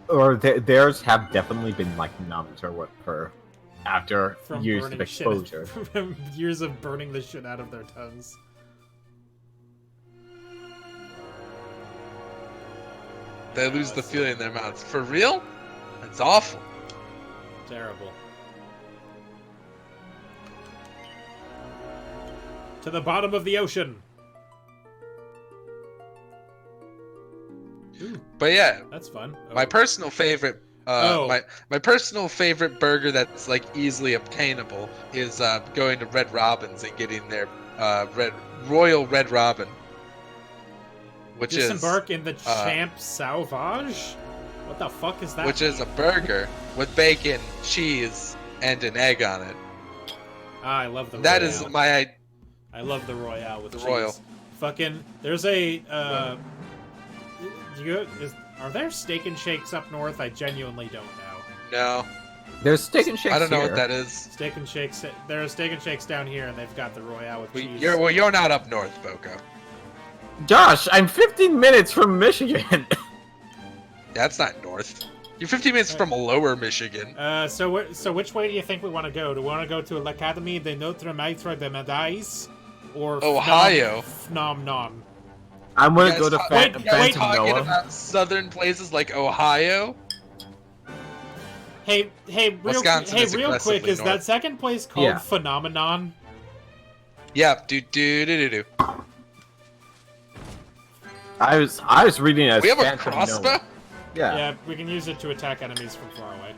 Or theirs have definitely been like numbed or what for after From years of burning shit- exposure. From years of burning the shit out of their tongues. They lose the feeling in their mouths. For real? That's awful. Terrible. To the bottom of the ocean. Ooh, But yeah, that's fun. Oh. my personal favorite, my personal favorite burger that's like easily obtainable is going to Red Robin's and getting their Royal Red Robin, which Disembark in the Champ Sauvage? What the fuck is that? which is a burger with bacon, cheese, and an egg on it. Ah, I love them. That is I love the Royale with The cheese. Royal. Fucking, there's a, are there steak and shakes up north? I genuinely don't know. No. There's steak and shakes I don't know here. what that is. Steak and shakes, there are steak and shakes down here, and they've got the Royale with cheese. You're not up north, Boko. Josh, I'm 15 minutes from Michigan. That's not north. You're 15 minutes from lower Michigan. So which way do you think we want to go? Do we want to go to l'Académie de Notre Maître des Médailles? Or Ohio. Phnom Nom? I'm gonna go to Wait, Phantom talking Noah. about southern places like Ohio? Hey, real quick, aggressively is that north. second place called Yeah. Phenomenon? Yeah, do. I was reading it as We have a Phantom crossbow? Noah. Yeah. Yeah, we can use it to attack enemies from far away.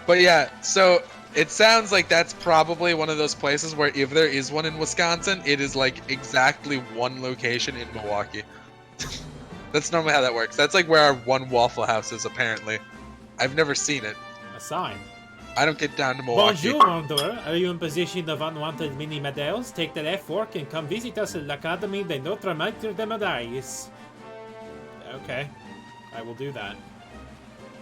But yeah, so it sounds like that's probably one of those places where if there is one in Wisconsin, it is like exactly one location in Milwaukee. That's normally how that works. That's like where our one Waffle House is, apparently. I've never seen it. A sign. I don't get down to Milwaukee. Bonjour, Andor. Are you in possession of unwanted mini medals? Take the F4 and come visit us at l'Académie de Notre Maître des Médailles. Okay, I will do that.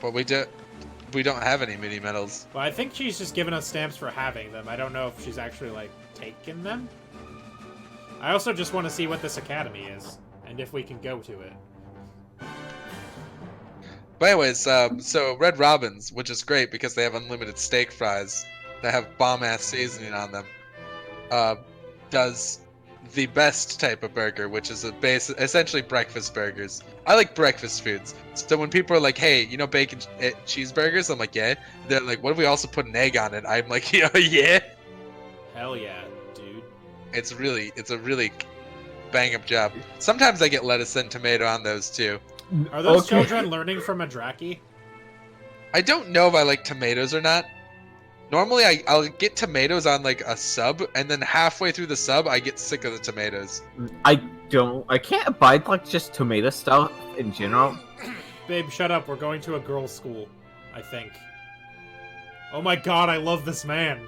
But we don't have any mini medals. Well, I think she's just giving us stamps for having them. I don't know if she's actually, like, taken them. I also just want to see what this academy is, and if we can go to it. But anyways, so Red Robin's, which is great because they have unlimited steak fries that have bomb-ass seasoning on them, does the best type of burger, which is essentially breakfast burgers. I like breakfast foods. So when people are like, hey, you know bacon cheeseburgers? I'm like, yeah. They're like, what if we also put an egg on it? I'm like, yeah. Hell yeah, dude. It's a really bang-up job. Sometimes I get lettuce and tomato on those too. Are those children learning from Adraki? I don't know if I like tomatoes or not. Normally, I'll get tomatoes on like a sub, and then halfway through the sub, I get sick of the tomatoes. I can't abide like just tomato stuff in general. Babe, shut up. We're going to a girls' school, I think. Oh my god, I love this man.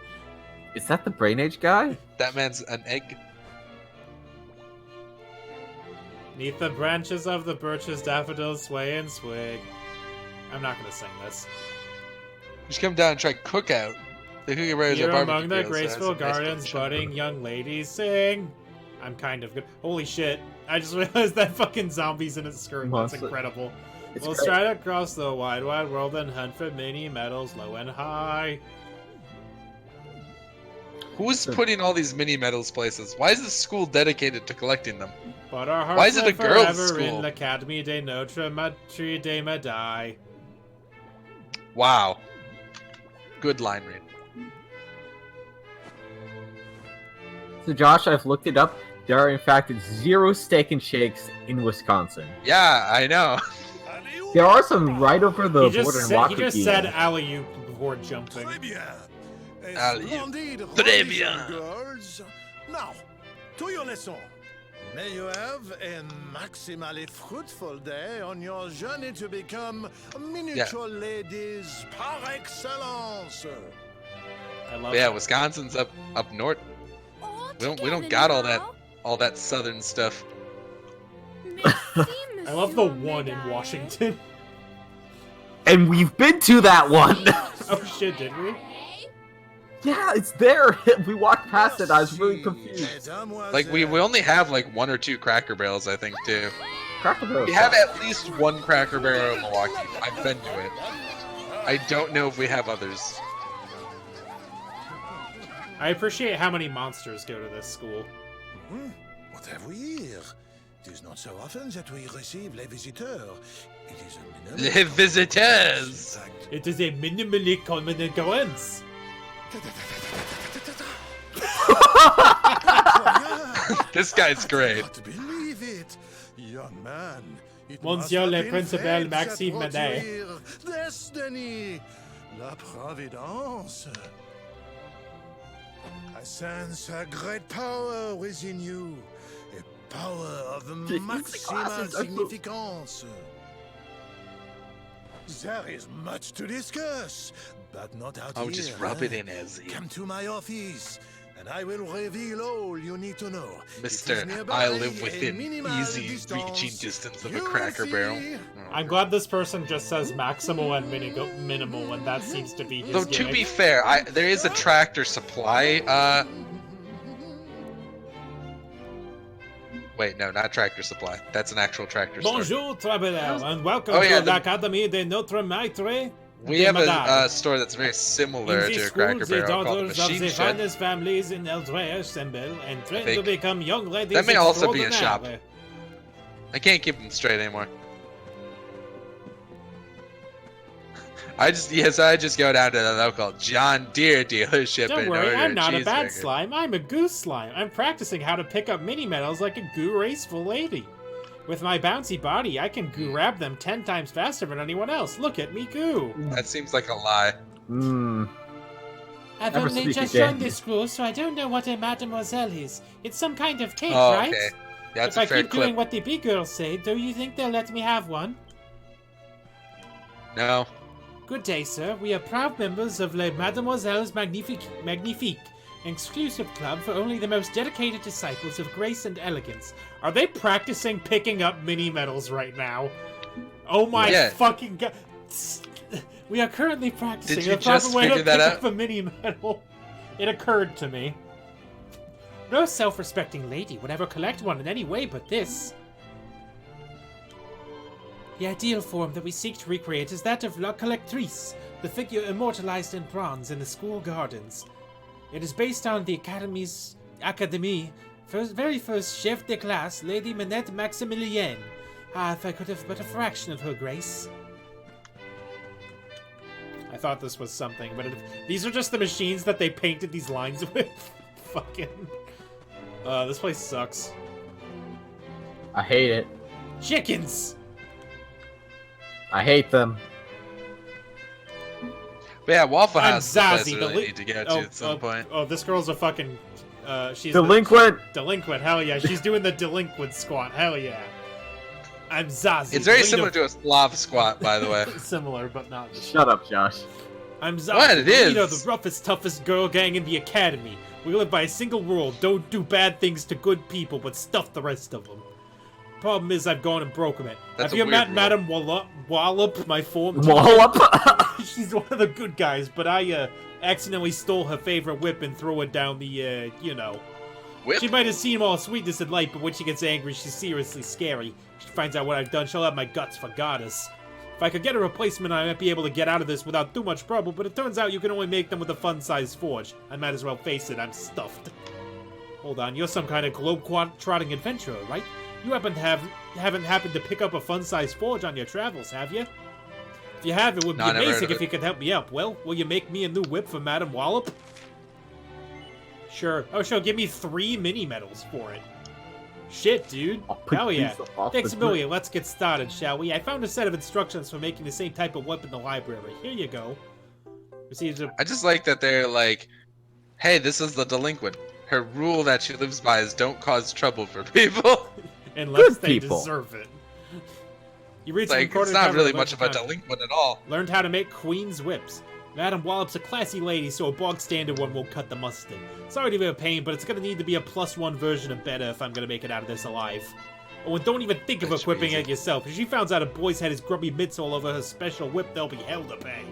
Is that the Brain Age guy? That man's an egg. Neath the branches of the birches, daffodils sway and swig. I'm not gonna sing this. Just come down and try cookout. The cookie bears Here are among the barbecue graceful gardens, budding young ladies sing. I'm kind of good. Holy shit. I just realized that fucking zombie's in its skirt. That's incredible. We'll stride across the wide, wide world and hunt for mini medals low and high. Who's putting all these mini medals places? Why is this school dedicated to collecting them? But our hearts Why is it a live girls' forever school? in l'Académie de Notre Maître des Médailles. Wow. Good line read. So Josh, I've looked it up. There are in fact 0 steak and shakes in Wisconsin. Yeah, I know. There are some right over the He border in he just said alley-oop before jumping. Très bien. Allez, Très bien. girls. Now, to your lesson. May you have a maximally fruitful day on your journey to become miniature ladies par excellence. I love But yeah, that. Wisconsin's up north. We don't got all that southern stuff. I love the one in Washington. And we've been to that one! Oh shit, did we? Yeah, it's there! We walked past it, I was really confused. Like we only have like 1 or 2 Cracker Barrels, I think, too. Cracker Barrel. We have at least 1 Cracker Barrel in Milwaukee. I've been to it. I don't know if we have others. I appreciate how many monsters go to this school. What have we here? It is not so often that we receive les visiteurs. It is a minimum. Les visiteurs! It is a minimally common occurrence. This guy's I great. cannot believe it. Young man. It Monsieur must le have been Principal fate Maxime that brought Menet. you here. Destiny. La Providence. I sense a great power within you. A power of These maximal glasses are cool. significance. There is much to discuss, but not out here. Oh, just rub it in, Ezzy. Come to my office, and I will reveal all you need to know. It is Mister, nearby, I live a within minimal easy distance. reaching distance of a You will Cracker Barrel. see. I'm glad this person just says maximal and minimal, and that seems to be his Though to gimmick. be fair, there is a Tractor Supply. Wait, no, not Tractor Supply. That's an actual tractor store. Bonjour, traveler, and welcome Oh, yeah, to l'Académie de Notre Maître. We de have Madame. a store that's very similar In to this a school, Cracker the Barrel called daughters of Machine the Shed. finest families in Eldrea assemble and train to think. become young ladies. That may also be a shop. extraordinaire. I can't keep them straight anymore. I just go down to the local John Deere dealership. Don't and worry, order I'm not a bad cheeseburger. slime. I'm a goose slime. I'm practicing how to pick up mini medals like a goo raceful lady. With my bouncy body, I can goo grab them 10 times faster than anyone else. Look at me goo. That seems like a lie. I've Never only speak just again. joined this school, so I don't know what a mademoiselle is. It's some kind of cake, Oh, right? okay. That's if I a fair keep clip. doing what the big girls say, do you think they'll let me have one? No. Good day, sir. We are proud members of Les Mademoiselles Magnifiques, an exclusive club for only the most dedicated disciples of grace and elegance. Are they practicing picking up mini medals right now? Oh my Yeah. fucking god! We are currently practicing Did you the proper just way to figure that pick out? up a mini medal. It occurred to me. No self-respecting lady would ever collect one in any way but this. The ideal form that we seek to recreate is that of La Collectrice, the figure immortalized in bronze in the school gardens. It is based on the Académie, very first chef de classe, Lady Minette Maximilienne. Ah, if I could have but a fraction of her grace. I thought this was something, but these are just the machines that they painted these lines with. Fucking... this place sucks. I hate it. Chickens! I hate them. But yeah, Waffle I'm House is the place Zazie, I the really need to go to at some point. Oh, this girl's a fucking... she's Delinquent. the delinquent, hell yeah. She's doing the delinquent squat, hell yeah. I'm Zazie. It's very leader- similar to a Slav squat, by the way. Similar, but not... Shut up, Josh. I'm Zazie, What? It the leader is. of the roughest, toughest girl gang in the academy. We live by a single rule: don't do bad things to good people, but stuff the rest of them. Problem is, I've gone and broken it. That's Have a you weird met rule. Madame Wallop, my form? Wallop. She's one of the good guys, but I accidentally stole her favorite whip and threw it down the, you know. Whip? She might have seemed all sweetness and light, but when she gets angry, she's seriously scary. She finds out what I've done, she'll have my guts for goddess. If I could get a replacement, I might be able to get out of this without too much trouble, but it turns out you can only make them with a fun-sized forge. I might as well face it, I'm stuffed. Hold on, you're some kind of globe-trotting adventurer, right? You haven't happened to pick up a fun-sized forge on your travels, have you? If you have, it would be No, I never heard amazing of if you could help me out. Well, will you make me a new whip for Madame Wallop? Sure. Oh, sure, give me 3 mini medals for it. Shit, dude. I'll pick Hell yeah. these off Thanks the a million. Let's get started, shall we? I found a set of instructions for making the same type of whip in the library. Here you go. Receives a... I just like that they're like, hey, this is the delinquent. Her rule that she lives by is don't cause trouble for people. Unless Good they people. deserve it. You read some Like, it's recorded not cover, really learned much of a how- delinquent at all. Learned how to make Queen's whips. Madame Wallop's a classy lady, so a bog standard one won't cut the mustard. Sorry to be a pain, but it's gonna need to be a +1 version of better if I'm gonna make it out of this alive. Oh, and don't even think of That's equipping easy. it yourself. If she finds out a boy's had his grubby mitts all over her special whip, there'll be hell to pay.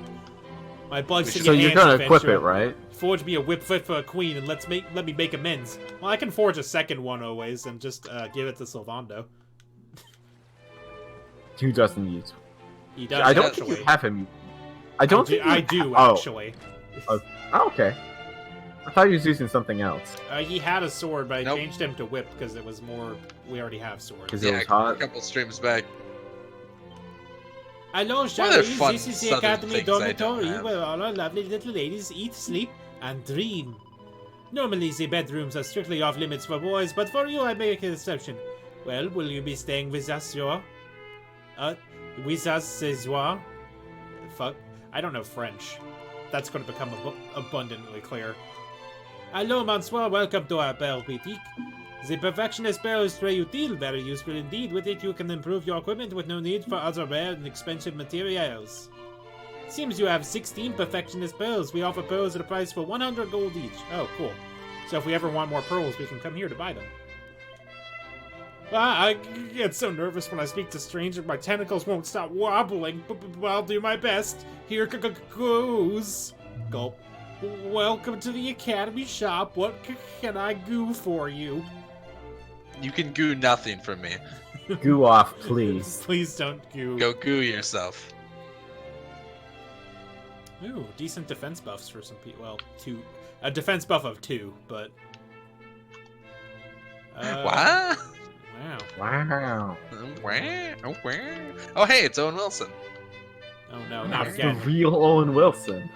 My bugs in So your you're hands, gonna equip adventurer. it, right? Forge me a whip fit for a queen, and let me make amends. Well, I can forge a second one always, and just give it to Sylvando. Who doesn't use? He does. I don't actually. think you have him. I don't think I you do ha- actually. Oh, okay. I thought he was using something else. He had a sword, but I Nope. changed him to whip because it was more. We already have swords. Because it Yeah, was a hot. couple streams back. Hello, One of the Charlie. fun This is the southern Academy things I don't dormitory have. where all our lovely little ladies eat, sleep, and dream. Normally, the bedrooms are strictly off limits for boys, but for you, I make an exception. Well, will you be staying with us, your? With us, ce soir? Fuck. I don't know French. That's going to become abundantly clear. Hello, Monsieur. Welcome to our belle boutique. The perfectionist barrel is very utile, very useful indeed. With it, you can improve your equipment with no need for other rare and expensive materials. Seems you have 16 perfectionist pearls. We offer pearls at a price for 100 gold each. Oh, cool. So if we ever want more pearls, we can come here to buy them. I get so nervous when I speak to strangers. My tentacles won't stop wobbling, but I'll do my best. Here goes. Gulp. Welcome to the Academy shop. What can I goo for you? You can goo nothing from me. Goo off, please. Please don't goo. Go goo yourself. Ooh, decent defense buffs for some people. Well, a defense buff of 2, but... What? Wow. Wow. Oh, hey, it's Owen Wilson. Oh no, not That's the again. real Owen Wilson.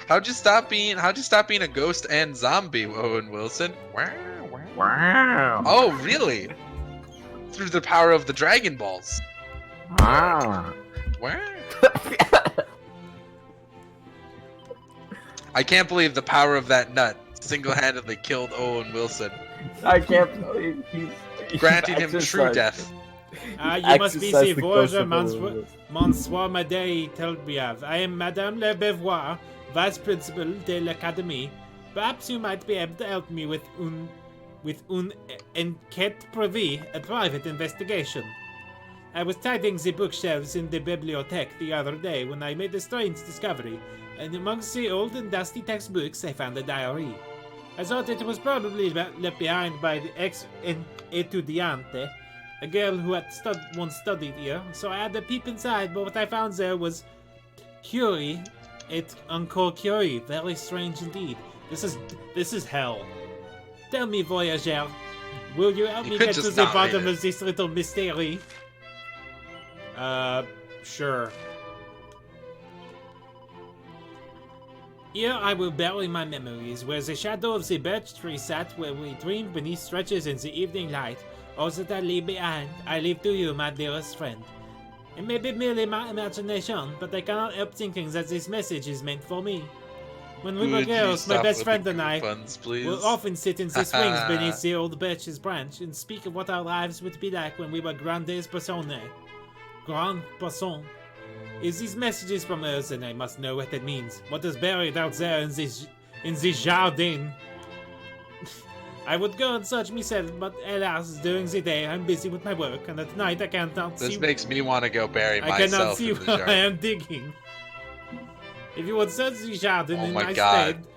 How'd you stop being a ghost and zombie, Owen Wilson? Wow. Oh, really? Through the power of the Dragon Balls. Wow. I can't believe the power of that nut single-handedly killed Owen Wilson, I can't believe he's granting him true exercised. death. You must be Exercise the the ghost voyageur of Owen Monsieur Madei Telbiav. I am Madame Le Beauvoir, Vice Principal de l'Académie. Perhaps you might be able to help me with un enquête privée, a private investigation. I was tidying the bookshelves in the bibliothèque the other day when I made a strange discovery, and amongst the old and dusty textbooks I found a diary. I thought it was probably left behind by the ex-etudiante, a girl who had once studied here, so I had a peep inside, but what I found there was Curie et encore Curie. Very strange indeed. This is hell. Tell me, voyageur, will you help me get to the bottom of this little mystery? Sure. Here I will bury my memories, where the shadow of the birch tree sat, where we dreamed beneath stretches in the evening light. All that I leave behind, I leave to you, my dearest friend. It may be merely my imagination, but I cannot help thinking that this message is meant for me. When we were girls, my best friend and I will often sit in the swings beneath the old birch's branch and speak of what our lives would be like when we were grandes personnes. Grand person. If these messages from Earth, then I must know what it means. What is buried out there in the jardin? I would go and search myself, but alas, during the day I'm busy with my work, and at night I cannot see. This makes me want to go bury myself. I cannot see in the what jar. I am digging. If you would search the jardin in my God. stead,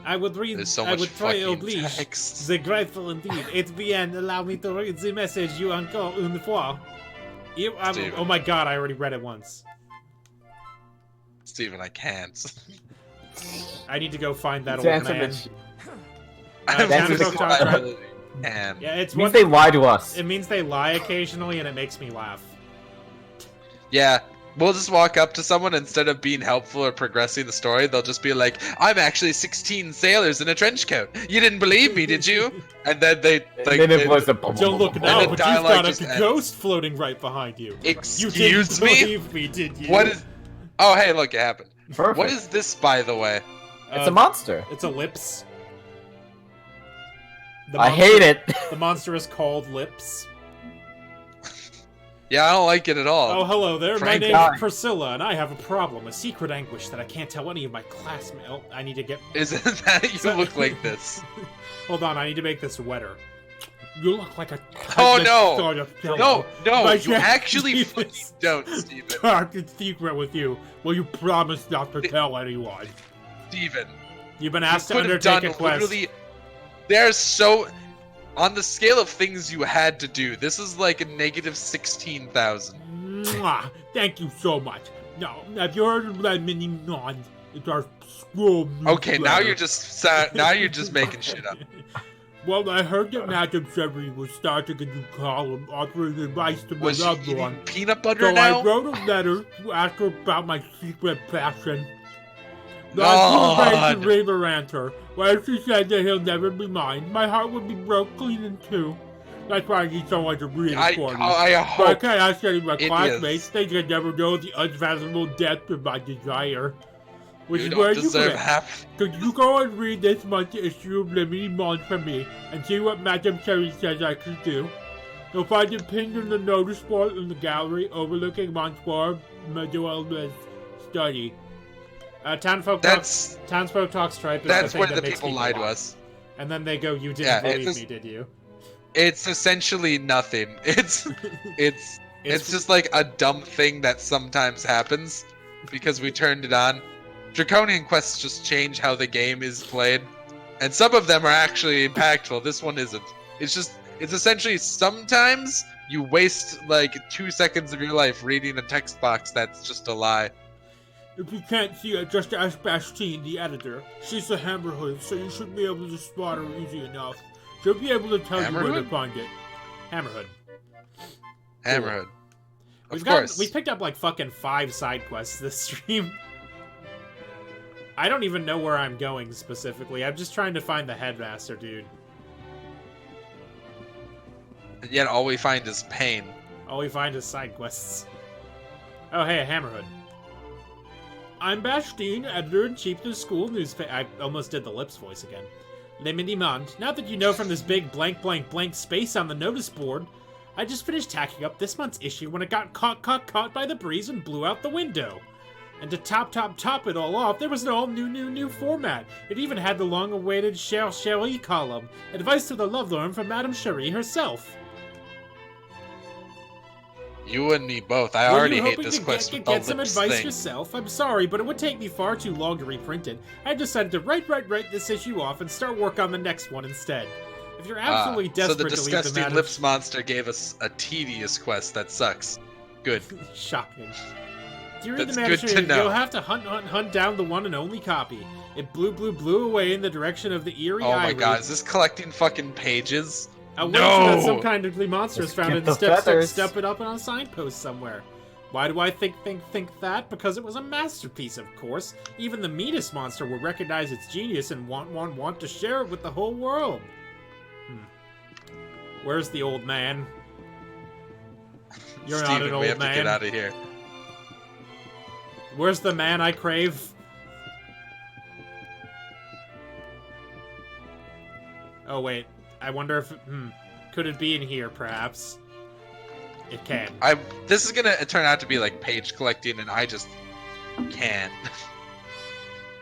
I would read. There's so I much would try fucking oblige. text. The grateful indeed. At the end, allow me to read the message you encore une fois. Steven. Oh my god, I already read it once. Steven, I can't. I need to go find that To old answer man. the- I'm That's gonna just- go I really can. Yeah, it's It means what they lie to us. it means. They lie occasionally, and it makes me laugh. Yeah, we'll just walk up to someone instead of being helpful or progressing the story. They'll just be like, "I'm actually 16 sailors in a trench coat. You didn't believe me, did you?" And then they like. And then it they- was a Don't look And now, the but you've dialogue got a just ends. ghost floating right behind you. You Excuse didn't me. believe me, did you? What is? Oh, hey, look, it happened. Perfect. What is this, by the way? It's a monster. It's a lips. The I monster- hate it. The monster is called Lips. Yeah, I don't like it at all. Oh, hello there. Frank My name's Guy. Priscilla, and I have a problem, a secret anguish that I can't tell any of my classmates. Oh, I need to get. Isn't that you look like this? Hold on, I need to make this wetter. You look like a. Oh, a no. sort of fellow. No, My you actually Steve fucking is- don't, Steven. Talk in secret with you. Will you promise not to tell anyone? Steven. You've been You asked to could have undertake done a quest. literally. There's so. On the scale of things you had to do, this is like a negative 16,000. Mwah. Thank you so much. Now, have you heard of Lemony Non? It's our school Okay, now newsletter. you're just making shit up. Well, I heard that Madam Sherry was starting a new column offering advice to my Was she loved eating one. peanut butter So I now? wrote a letter to ask her about my secret passion. God. I was afraid to rave or answer. Well, she said that he'll never be mine. My heart would be broke clean in two. That's why I need someone to read it for me. I But I hope. can't ask any of my it classmates. is. They can never know the unfathomable depth of my desire. Which You is don't where you deserve go. half. Could you go and read this month's issue of Le Mini Monde for me and see what Madame Cherry says I can do? You'll find it pinned in the notice board in the gallery overlooking Monsieur Mademoiselle's study. Townsfolk talk stripe is That's the where thing the that makes people lie to laugh. us. And then they go, "You didn't Yeah, believe me, did you?" It's essentially nothing. It's just like a dumb thing that sometimes happens because we turned it on. Draconian quests just change how the game is played, and some of them are actually impactful. This one isn't. It's essentially sometimes you waste like 2 seconds of your life reading a text box that's just a lie. If you can't see it, just ask Bastine, the editor. She's a Hammerhood, so you should be able to spot her easy enough. She'll be able to tell you where to Hammerhood? find it. Hammerhood. Hammerhood. Of We've course. we picked up like fucking 5 side quests this stream. I don't even know where I'm going specifically. I'm just trying to find the headmaster, dude. And yet all we find is pain. All we find is side quests. Oh, hey, a Hammerhood. I'm Bastine, editor-in-chief of the school newspaper. I almost did the lips voice again. Le Mini Monde. Now that you know from this big blank blank blank space on the notice board, I just finished tacking up this month's issue when it got caught by the breeze and blew out the window. And to top it all off, there was an all new format. It even had the long-awaited Cher Cherie column, advice to the lovelorn from Madame Cherie herself. You and me both. I Were already you hate hoping this to quest get with the some lips advice thing. yourself? I'm sorry, but it would take me far too long to reprint it. I decided to write this issue off and start work on the next one instead. If you're absolutely So desperate the to leave disgusting the matter... lips monster gave us a tedious quest that sucks. Good. Shocking. To read That's the good to manuscript, know. you'll have to hunt down the one and only copy. It blew away in the direction of the eerie Oh my ivory. god, is this collecting fucking pages? A No! wager that some kind of monster Let's found get it the and feathers. step it up on a signpost somewhere. Why do I think that? Because it was a masterpiece, of course. Even the meanest monster will recognize its genius and want to share it with the whole world. Where's the old man? You're Steven, not an we old have to get man. out of here. Where's the man I crave? Oh wait, I wonder if could it be in here perhaps? It can. This is gonna turn out to be like page collecting, and I just can't.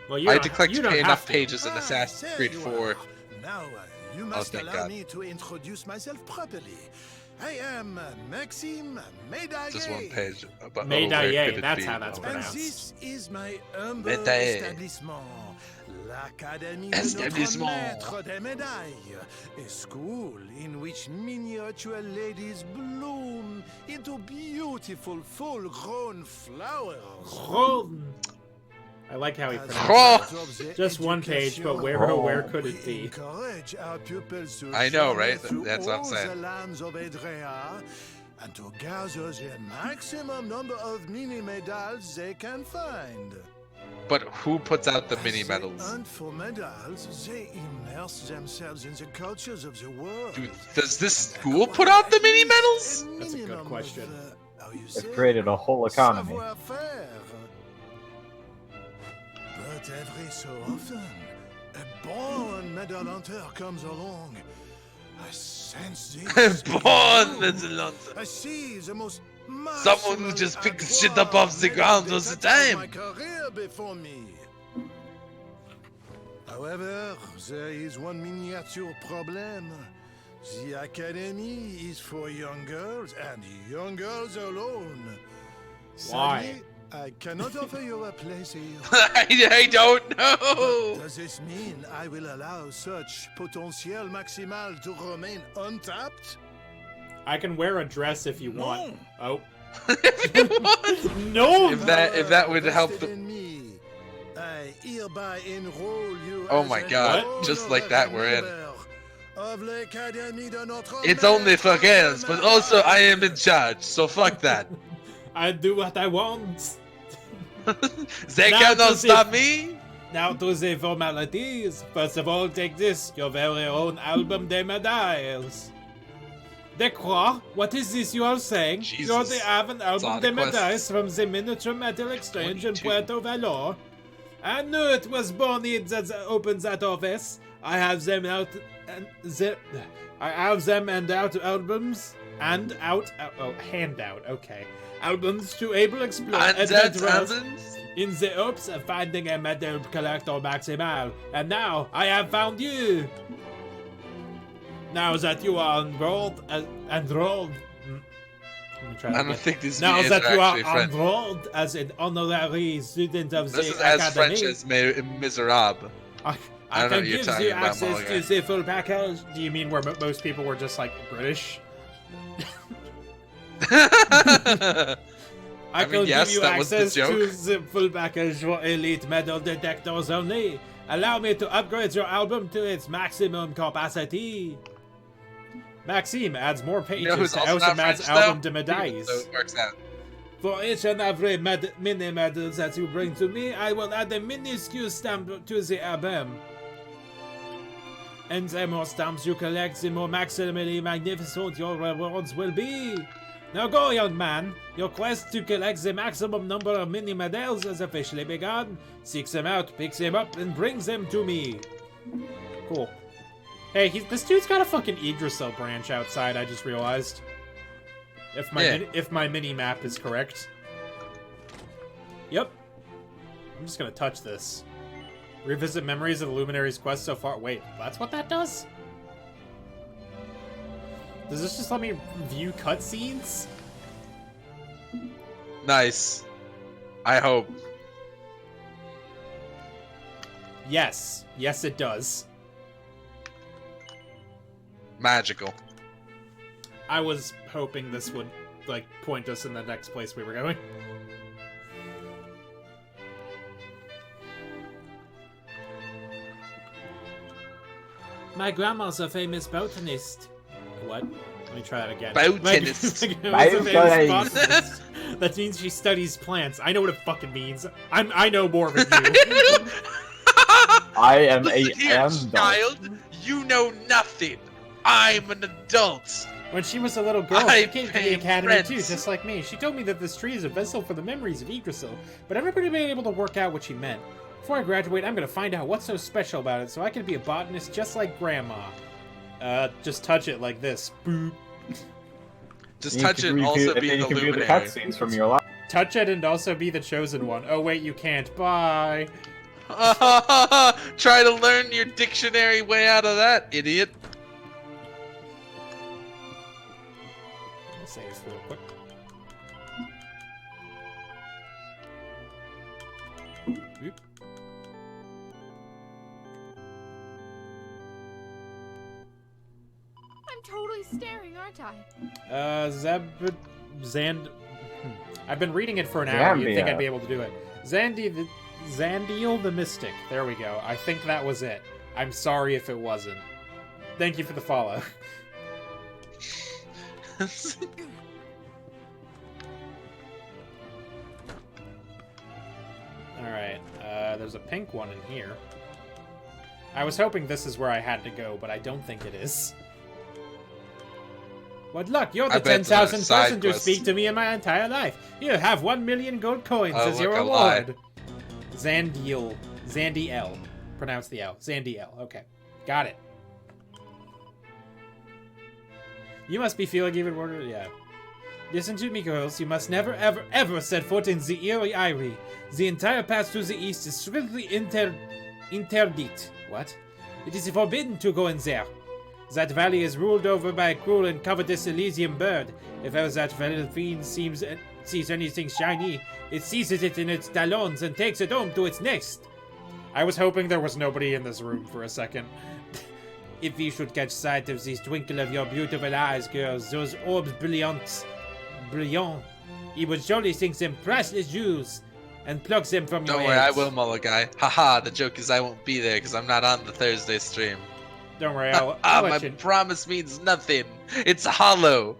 Well, you I don't, had to collect you don't enough have to. pages in Assassin's there Creed you 4. are. Now, you must thank allow God. me to introduce myself properly. I am Maxime Médaillé. Just one page. But Médaillé, where could it that's be? how that's Oh, And pronounced. this is my humble Médaillé. establishment, l'Académie de notre Establishment. Maître des Médailles, a school in which miniature ladies bloom into beautiful, full-grown flowers. I like how he As pronounced part it. of the Just one page, but education, where could it we be? encourage our pupils to I know, travel right? through That's what I'm all saying. the lands of Edrea and to gather the maximum number of mini medals they can find. But who puts out the As mini they medals? hunt for medals, they immerse themselves in the cultures of the world. Dude, does this school put out the mini medals? That's a good question. They've created a whole economy. Savoir-faire. But every so often, a born medal hunter comes along. I sense this. Born medal hunter. I see the most Someone who just picks shit up off the ground all the time. My career before me. However, there is one miniature problem. The academy is for young girls and young girls alone. Why? Sadly, I cannot offer you a place here. I don't know. Does this mean I will allow such potential maximal to remain untapped? I can wear a dress if you want. Oh. What? No! If that would help Invested the- in me, I hereby enroll you Oh as my an God, honorary just like that, we're in. member of l'Académie de Notre It's only for Maître girls, but also I am in charge, so fuck that. I do what I want. They Now cannot does it- stop me. Now to the formalities. First of all, take this, your very own album des médailles. De quoi? What is this you are saying? Jesus. You have an album lot des of questions. médailles from the Miniature Metal Exchange in 22. Puerto Valor. I knew it was Bonnie that opened that office. I have them out and I have them and out albums and handout. Okay, albums to able explore adventures in the hopes of finding a metal collector maximal. And now I have found you. Now that you are enrolled. I don't think these Now videos that are you are actually French. enrolled as an honorary student of This the is as academy, French as Misérable. I I don't know can what you're give talking you about, access to Mulligan. the full package. Do you mean where most people were just like British? I mean, can yes, give you that was the access to joke. the full package for elite metal detectors only. Allow me to upgrade your album to its maximum capacity. Maxime adds more pages You know who's to also not Hoeseph's French, album though? to Medais. So it works out. For each and every mini medal that you bring to me, I will add a minuscule stamp to the album. And the more stamps you collect, the more maximally magnificent your rewards will be. Now go, young man. Your quest to collect the maximum number of mini medals has officially begun. Seek them out, pick them up, and bring them to me. Cool. Hey, this dude's got a fucking Yggdrasil branch outside, I just realized. If my mini map is correct. Yep. I'm just gonna touch this. Revisit memories of the Luminary's quest so far. Wait, that's what that does? Does this just let me view cutscenes? Nice. I hope. Yes. Yes, it does. Magical. I was hoping this would, like, point us in the next place we were going. My grandma's a famous botanist. What? Let me try that again. Botanist. My grandma's a famous Botanist. botanist. That means she studies plants. I know what it fucking means. I know more than you. I am Listen here, child. You know nothing. I'm an adult. When she was a little girl, I she came to the pay academy rent. too, just like me. She told me that this tree is a vessel for the memories of Yggdrasil, but I've never been able to work out what she meant. Before I graduate, I'm gonna find out what's so special about it so I can be a botanist just like Grandma. Just touch it like this. Boop. Just touch it and also be the you can view the luminary. cutscenes from your life. Touch it and also be the chosen one. Oh wait, you can't. Bye. Try to learn your dictionary way out of that, idiot. Let's say this real quick. Boop. I'm totally staring, aren't I? I've been reading it for an hour. You'd think Zambia. I'd be able to do it. Zandiel the Mystic. There we go. I think that was it. I'm sorry if it wasn't. Thank you for the follow. Alright, there's a pink one in here. I was hoping this is where I had to go, but I don't think it is. What luck! You're I the bet it's another 10,000th side person to quest. speak to me in my entire life. Here, have 1 million gold coins Oh, as your look, a lie. reward. Zandiel. Pronounce the L. Zandiel. Okay. Got it. You must be feeling even more... Yeah. Listen to me, girls. You must never, ever, ever set foot in the Eerie Eyrie. The entire path to the east is strictly interdict. What? It is forbidden to go in there. That valley is ruled over by a cruel and covetous Elysian bird. If ever that valley fiend sees anything shiny, it seizes it in its talons and takes it home to its nest. I was hoping there was nobody in this room for a second. If you should catch sight of the twinkle of your beautiful eyes, girls, those orbs brilliant, he would surely think them priceless jewels and pluck them from your Don't worry, I heads. will, Mulligan. Haha, the joke is I won't be there because I'm not on the Thursday stream. Don't worry, I'll My let you... promise means nothing. It's hollow.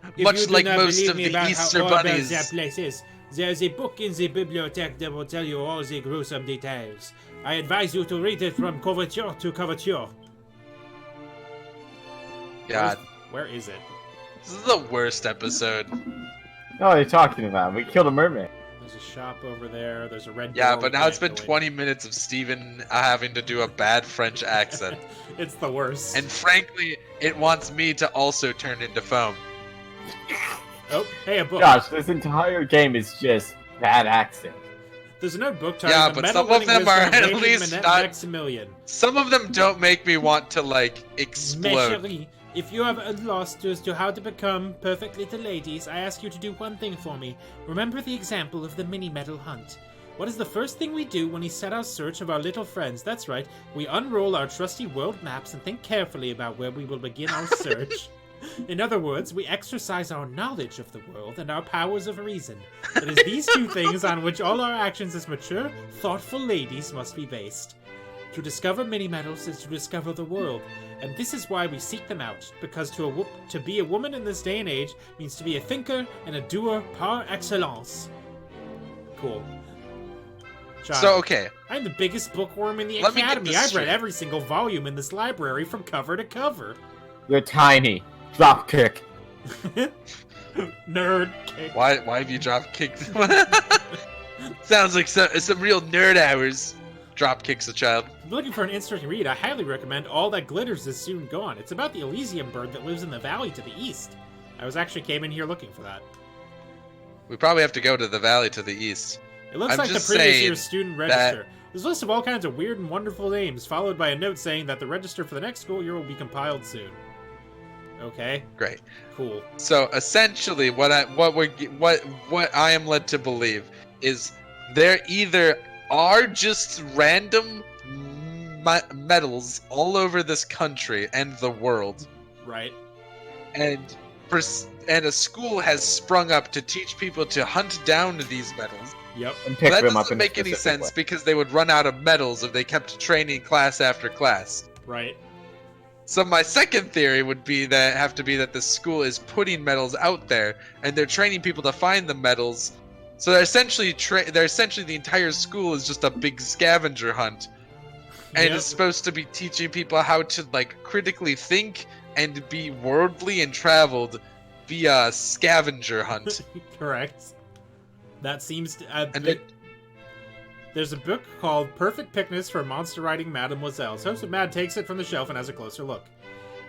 If you Much do like not most believe of me the about Easter how horrible bunnies. that place is, there is a book in the bibliothèque that will tell you all the gruesome details. I advise you to read it from coverture to coverture. God, Where is it? this is the worst episode. No, what are you talking about? We killed a mermaid. There's a shop over there. There's a red. Yeah, door but we now it's can't been go in. 20 minutes of Steven having to do a bad French accent. It's the worst. And frankly, it wants me to also turn into foam. Oh, hey, a book. Gosh, this entire game is just bad accent. There's a notebook titled Yeah, The but Metal some of Winning them are Wisdom of at Lady least Manette not- Maximilian. Some of them don't make me want to, like, explode. Chérie, if you have lost as to how to become perfect little ladies, I ask you to do one thing for me. Remember the example of the mini-metal hunt. What is the first thing we do when we set our search of our little friends? That's right, we unroll our trusty world maps and think carefully about where we will begin our search. In other words, we exercise our knowledge of the world and our powers of reason. It is these two things on which all our actions as mature, thoughtful ladies must be based. To discover mini-metals is to discover the world, and this is why we seek them out, because to be a woman in this day and age means to be a thinker and a doer par excellence. Cool. John, So, okay. I'm the biggest bookworm in the Let me get academy. this I've read straight. every single volume in this library from cover to cover. You're tiny. Drop kick. Nerd kick. Why have you drop kicked? Sounds like some real nerd hours. Drop kicks a child. If you're looking for an interesting read, I highly recommend All That Glitters Is Soon Gone. It's about the Elysium bird that lives in the valley to the east. I came in here looking for that. We probably have to go to the valley to the east. It looks I'm like the just previous saying year's student register. There's a list of all kinds of weird and wonderful names, followed by a note saying that the register for the next school year will be compiled soon. Okay. Great. Cool. So essentially, what I am led to believe is there either are just random metals all over this country and the world, Right. and a school has sprung up to teach people to hunt down these metals. Yep. And But pick that them up doesn't in a make any specific sense way. because they would run out of metals if they kept training class after class. Right. So my second theory would be that the school is putting metals out there and they're training people to find the metals. So they're essentially the entire school is just a big scavenger hunt, and Yep. it's supposed to be teaching people how to like critically think and be worldly and traveled via scavenger hunt. Correct. That seems to. And then- There's a book called Perfect Picnics for Monster Riding Mademoiselles. Hoeseph Mad takes it from the shelf and has a closer look.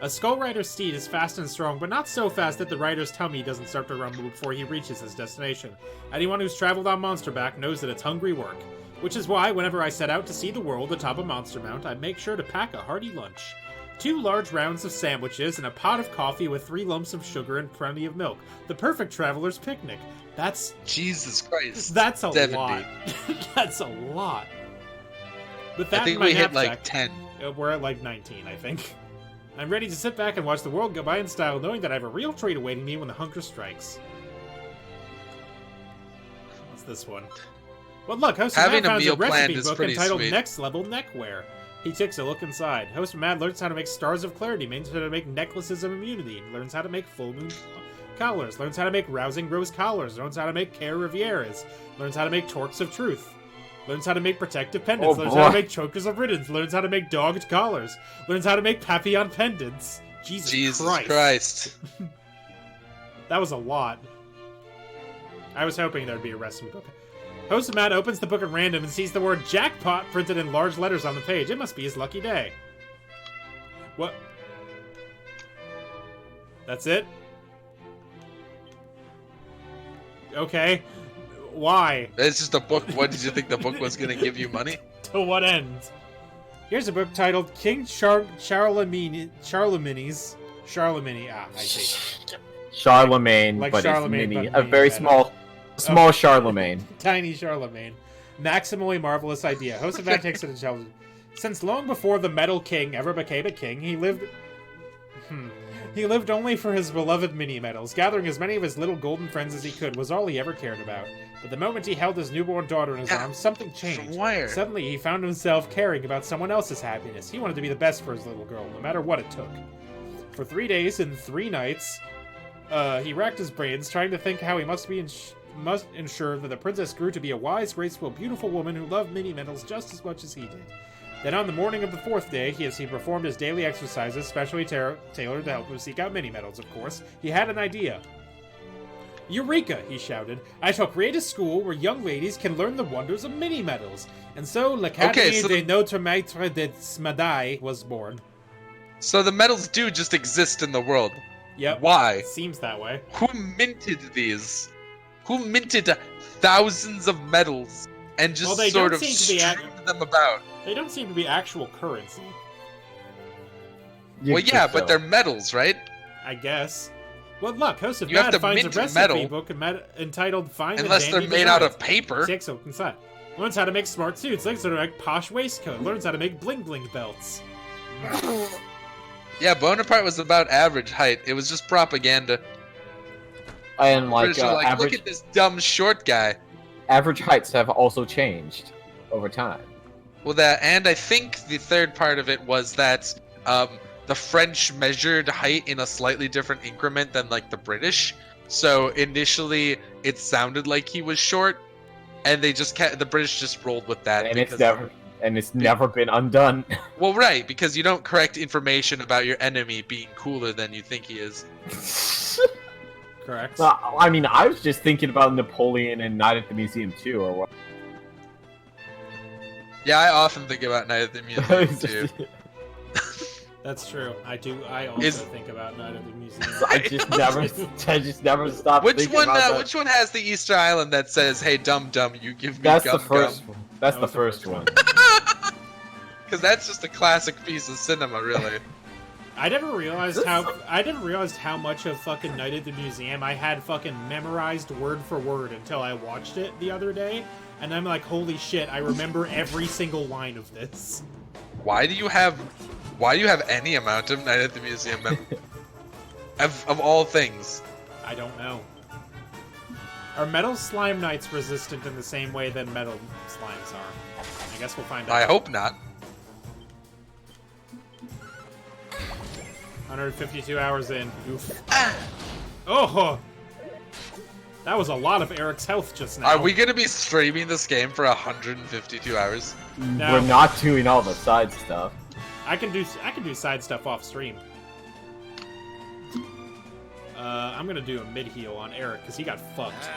A Skull Rider steed is fast and strong, but not so fast that the rider's tummy doesn't start to rumble before he reaches his destination. Anyone who's traveled on Monsterback knows that it's hungry work. Which is why, whenever I set out to see the world atop a monster mount, I make sure to pack a hearty lunch. 2 large rounds of sandwiches and a pot of coffee with 3 lumps of sugar and plenty of milk. The perfect traveler's picnic. That's Jesus Christ. a 70. lot. That's a lot. With that I think in my we hit knapsack, like 10. we're at like 19, I think. I'm ready to sit back and watch the world go by in style, knowing that I have a real treat awaiting me when the hunger strikes. What's this one? Well, look, Hoeseph Having Mad a finds meal a planned recipe is book pretty entitled sweet. Next Level Neckwear. He takes a look inside. Hoeseph Mad learns how to make Stars of Clarity, learns how to make Necklaces of Immunity, learns how to make Full Moon collars, learns how to make Rousing Rose collars, learns how to make Care Rivieras, learns how to make Torques of Truth, learns how to make Protective Pendants, Oh, learns how to boy. make Chokers of Riddance, learns how to make Dogged collars, learns how to make Papillon pendants. Jesus Christ. That was a lot. I was hoping there'd be a recipe book. Hoeseph Mad opens the book at random and sees the word jackpot printed in large letters on the page. It must be his lucky day. What? That's it? Okay. Why? It's just a book. What did you think the book was going to give you money? To what end? Here's a book titled King Charlemagne's... Charlemagne. Ah, I see. Charlemagne, Like but Charlemagne, it's mini. but A very mini small Charlemagne. Tiny Charlemagne. Maximally marvelous idea. Hoeseph Mad takes it and tells it. Since long before the Metal King ever became a king, he lived only for his beloved mini-metals. Gathering as many of his little golden friends as he could was all he ever cared about. But the moment he held his newborn daughter in his arms, something changed. From where? Suddenly, he found himself caring about someone else's happiness. He wanted to be the best for his little girl, no matter what it took. For 3 days and 3 nights, he racked his brains, trying to think how he must ensure that the princess grew to be a wise, graceful, beautiful woman who loved mini-metals just as much as he did. Then on the morning of the 4th day, as he performed his daily exercises, specially tailored to help him seek out mini-metals, of course, he had an idea. Eureka, he shouted. I shall create a school where young ladies can learn the wonders of mini-medals. And so l'Académie de Notre Maître de Smadaï was born. So the medals do just exist in the world. Yep. Why? Seems that way. Who minted these? Who minted thousands of medals and just sort of streamed them about? They don't seem to be actual currency. Well, yeah, but they're medals, right? I guess. Well, look, Hoeseph You have to finds a mint a recipe medal. book entitled "Find the Unless they're Dandy made out Designs." of paper. Takes a look inside. Learns how to make smart suits. Learns how to make posh waistcoat. Learns how to make bling bling belts. Yeah, Bonaparte was about average height. It was just propaganda. And British were like, average, look at this dumb short guy. average heights have also changed over time. Well, and I think the third part of it was that the French measured height in a slightly different increment than like the British. So initially, it sounded like he was short, and the British just rolled with that. And it's never been undone. Well, right, because you don't correct information about your enemy being cooler than you think he is. Correct. I mean, I was just thinking about Napoleon and Night at the Museum too, or what? Yeah, I often think about Night at the Museum too. That's true. I also think about Night at the Museum. I just never stop. Which one has the Easter Island that says, "Hey, dum dum, you give me That's gum the first gum"? one. That's the first one. Because that's just a classic piece of cinema, really. I never realized how much of fucking Night at the Museum I had fucking memorized word for word until I watched it the other day, and I'm like, holy shit, I remember every single line of this. Why do you have any amount of Night at the Museum of all things? I don't know. Are metal slime knights resistant in the same way that metal slimes are? I guess we'll find out. I hope not. 152 hours in. Oof. Oh! That was a lot of Eric's health just now. Are we gonna be streaming this game for 152 hours? No. We're not doing all the side stuff. I can do side stuff off stream. I'm gonna do a mid heal on Eric because he got fucked.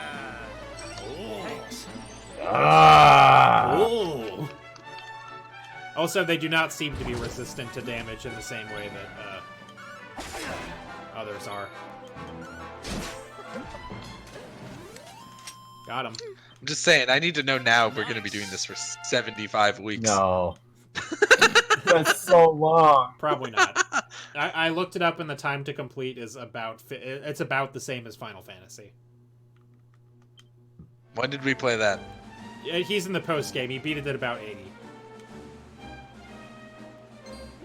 Oh. Also, they do not seem to be resistant to damage in the same way that others are. Got him. I'm just saying, I need to know now if we're gonna be doing this for 75 weeks. No. That's so long. Probably not. I looked it up, and the time to complete is about the same as Final Fantasy. When did we play that? He's in the post game. He beat it at about 80.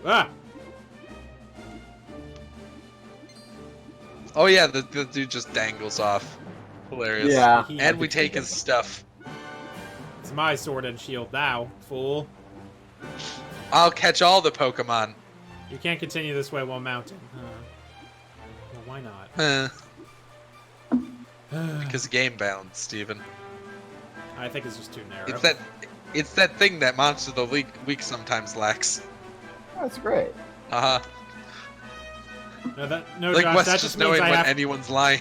Ah! Oh yeah, the dude just dangles off. Hilarious. Yeah. And we take his stuff. It's my sword and shield now, fool. I'll catch all the Pokemon. You can't continue this way while mounted. Well, why not? Because game balance, Steven. I think it's just too narrow. It's that thing that Monster of the Week sometimes lacks. That's great. Uh-huh. No, like Josh, Wes that just just knowing means when anyone's lying.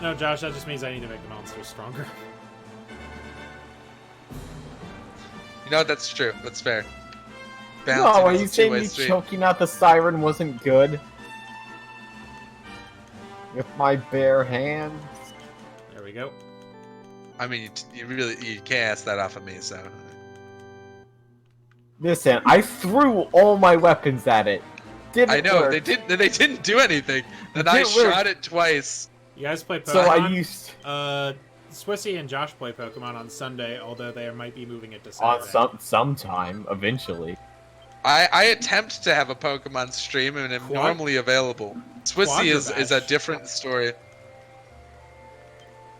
No, Josh, that just means I need to make the monsters stronger. Oh, You know, that's true. That's fair. No, are you saying me choking out the siren wasn't good? With my bare hands? There we go. I mean, you can't ask that off of me, so... Listen, I threw all my weapons at it. I know, they didn't do anything. Then I shot it twice. You guys play Pokemon? So I used... Swissy and Josh play Pokemon on Sunday, although they might be moving it to Saturday. On sometime, eventually. I attempt to have a Pokemon stream and am normally available. Swissy is a different story.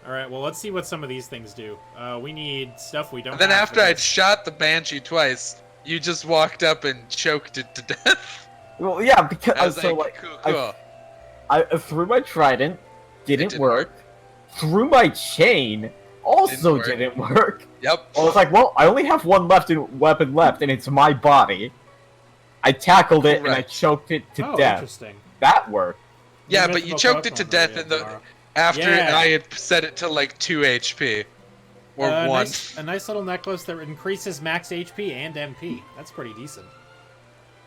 Alright, well, let's see what some of these things do. We need stuff we don't And then have after I'd shot the Banshee twice, you just walked up and choked it to death. Well, yeah, because cool. I threw my trident, didn't work. Threw my chain, also didn't work. Yep. I was like, well, I only have one weapon left, and it's my body. I tackled it and I choked it to death. Interesting. That worked. Yeah, but you choked it to death after Yeah. I had set it to like 2 HP. Or 1. A nice little necklace that increases max HP and MP. That's pretty decent.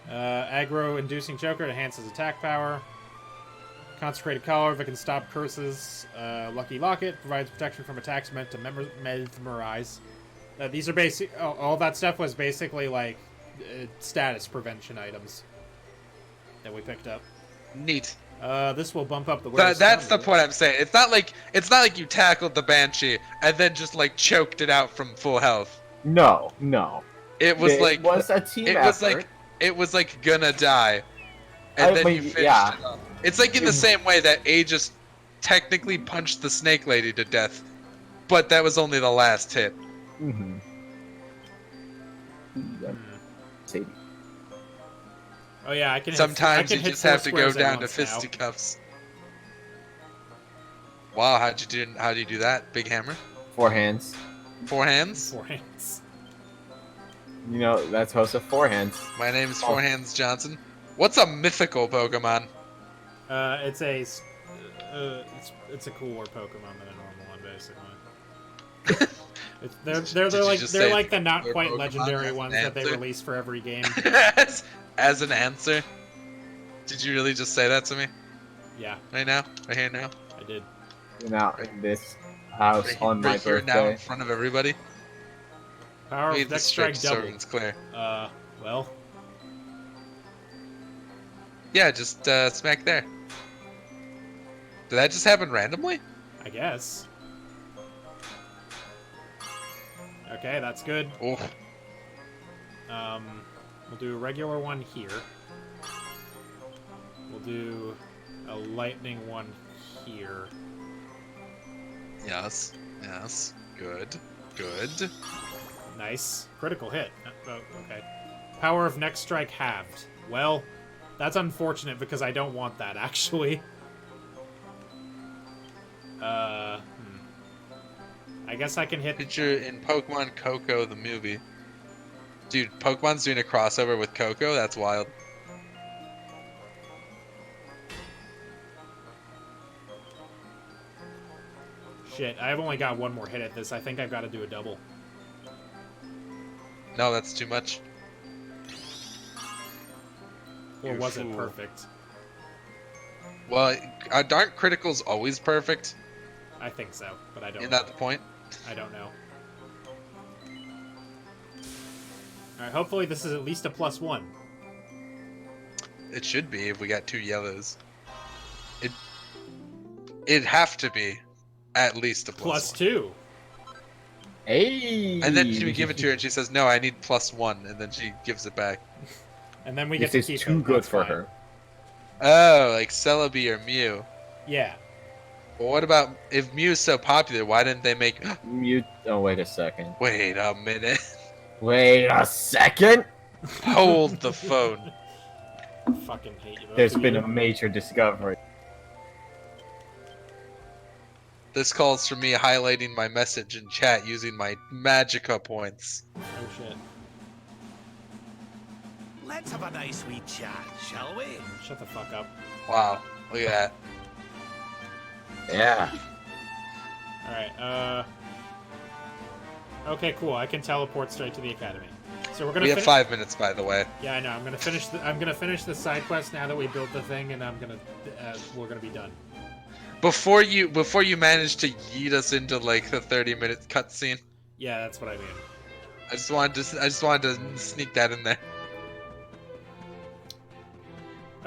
Aggro-inducing choker enhances attack power. Consecrated collar that can stop curses. Lucky locket provides protection from attacks meant to mesmerize. These are basic. All that stuff was basically like status prevention items that we picked up. Neat. This will bump up the. That's the point I'm saying. It's not like you tackled the banshee and then just like choked it out from full health. No. It was It was a team effort. It was like gonna die, and then you finished it up. It's like in the same way that A just technically punched the snake lady to death, but that was only the last hit. Mm-hmm. Sadie. Oh yeah, I can. Sometimes I you can just hit have to go squares at down to once now. fisticuffs. Wow, how'd you do that? Big hammer? 4 hands. 4 hands? 4 hands. You know, that's Hoeseph 4 hands. My name is 4 Hands Johnson. What's a mythical Pokemon? It's a cooler Pokemon than a normal one, basically. They're like the not quite Pokemon legendary as an ones that they answer? release for every game. As an answer? Did you really just say that to me? Yeah, Right now? Right here now? I did. You're now in this house on my Right here now in birthday. front of everybody? Power Made of the Dex Strike strict double. servants clear. Well, Yeah, just smack there. Did that just happen randomly? I guess. Okay, that's good. Oh, We'll do a regular one here. We'll do a lightning one here. yes. Yes. Good. Good. Nice. Critical hit. Oh, okay. Power of Next Strike halved. Well, that's unfortunate because I don't want that, actually. I guess I can hit... Picture in Pokemon Coco the movie. Dude, Pokemon's doing a crossover with Coco? That's wild. Shit, I've only got one more hit at this. I think I've got to do a double. No, that's too much. Or You was it fool. perfect? Well, aren't criticals always perfect? I think so, but I don't Isn't know. that the point? I don't know. Alright, hopefully this is at least a +1. It should be if we got 2 yellows. It'd have to be at least a +1. +2. Hey! And then we give it to her and she says, no, I need +1, and then she gives it back. And then we This get is to keep too it. good That's for fine. her. Oh, like Celebi or Mew. Yeah. Well, what about, if Mew is so popular, why didn't they make... Oh, wait a second. Wait a minute. Wait a second! Hold the phone. I fucking hate you both. There's been a major discovery. This calls for me highlighting my message in chat using my Magica points. Oh shit. Let's have a nice wee chat, shall we? Shut the fuck up. Wow, look at that. Yeah. Alright, okay, cool. I can teleport straight to the academy. So we're gonna We have 5 minutes, by the way. Yeah, I know. I'm gonna finish the side quest now that we built the thing, and we're gonna be done. Before you manage to yeet us into like the 30-minute cutscene, Yeah, that's what I mean. I just wanted to sneak that in there.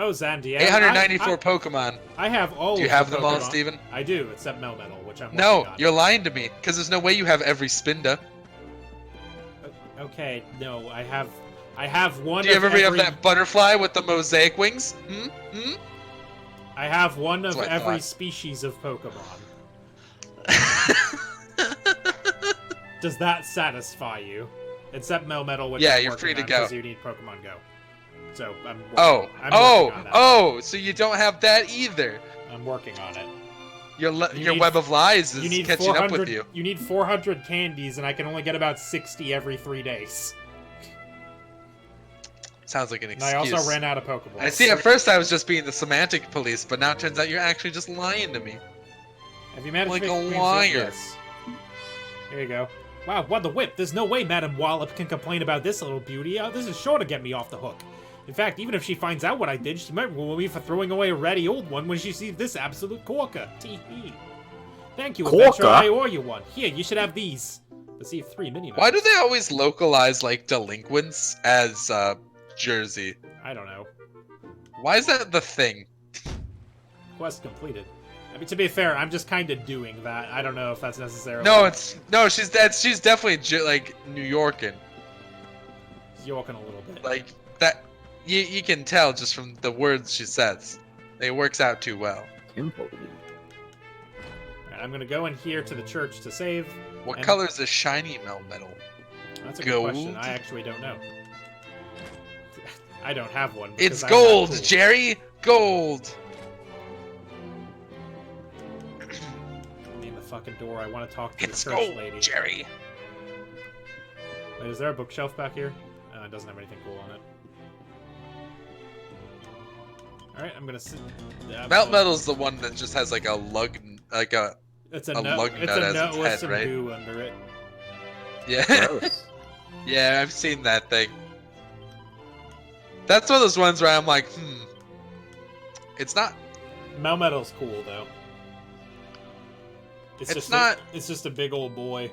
Oh, Zandy. 894 Pokemon. I have all. Do you of have the them all, Pokemon. Steven? I do, except Melmetal, which I'm No, working on. you're lying to me, because there's no way you have every Spinda. Okay, no, I have one. Do you of ever have every... that butterfly with the mosaic wings? I have one of That's what I every thought. species of Pokemon. Does that satisfy you? Except Melmetal, which Yeah, I'm you're working free to on, go. 'cause you need Pokemon Go. So I'm working, Oh, I'm working on that. oh! So you don't have that either. I'm working on it. Your need- web of lies You is need catching up with 400. you. You need 400 candies, and I can only get about 60 every 3 days. Sounds like an And I excuse. also ran out of Pokeballs. I see. At first, I was just being the semantic police, but now it turns out you're actually just lying to me. Have you managed like to a make liar. Yes. Here you go. Wow, what the whip? There's no way Madame Wallop can complain about this little beauty. This is sure to get me off the hook. In fact, even if she finds out what I did, she might rule me for throwing away a ratty old one when she sees this absolute corker. Tee-hee. Thank you, Adventure. Corker? I owe you one. Here, you should have these. Receive 3 mini Why do they always localize like delinquents as Jersey? I don't know. Why is that the thing? Quest completed. I mean, to be fair, I'm just kind of doing that. I don't know if that's necessarily... No, she's definitely like New Yorkin. Yorking a little bit. Like that, you can tell just from the words she says. It works out too well. Alright, I'm gonna go in here to the church to save. What color is this shiny Melmetal? That's a good question. I actually don't know. I don't have one. It's because I'm not gold, cool. Jerry! Gold! In the fucking door, I want to talk to It's the church gold, lady. Jerry! Wait, is there a bookshelf back here? It doesn't have anything cool on it. Alright, I'm gonna sit... Melmetal's the one that just has like a lug, like a... It's a lug nut nut as with its head, some right? goo under it. Yeah. Yeah, I've seen that thing. That's one of those ones where I'm like, it's not... Melmetal's cool, though. It's just not- it's just a big old boy.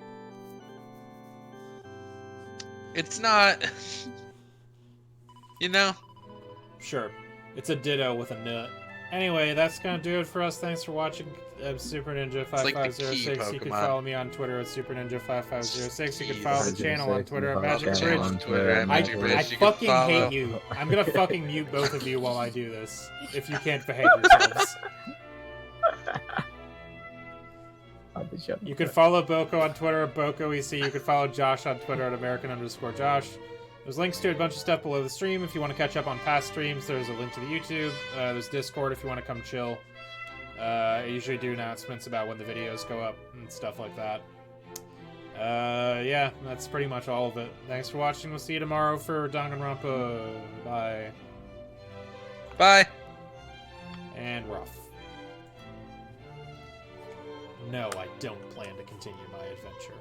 It's not... You know? Sure. It's a ditto with a nut. Anyway, that's gonna do it for us. Thanks for watching. I'm Super Ninja like the 5506. key You can Pokemon. follow me on Twitter at Super Ninja 5506. You can Jeez. follow the channel on Twitter at Magic Follow the Bridge. channel on Twitter at Magic Bridge. I You can fucking follow- hate you. I'm gonna fucking mute both of you while I do this. If you can't behave yourselves. You can follow Boko on Twitter at BokoEC. You can follow Josh on Twitter at American_Josh. There's links to a bunch of stuff below the stream if you want to catch up on past streams. There's a link to the YouTube. There's Discord if you want to come chill. I usually do announcements about when the videos go up and stuff like that. Yeah, that's pretty much all of it. Thanks for watching. We'll see you tomorrow for Danganronpa. Bye. Bye. And we're off. No, I don't plan to continue my adventure.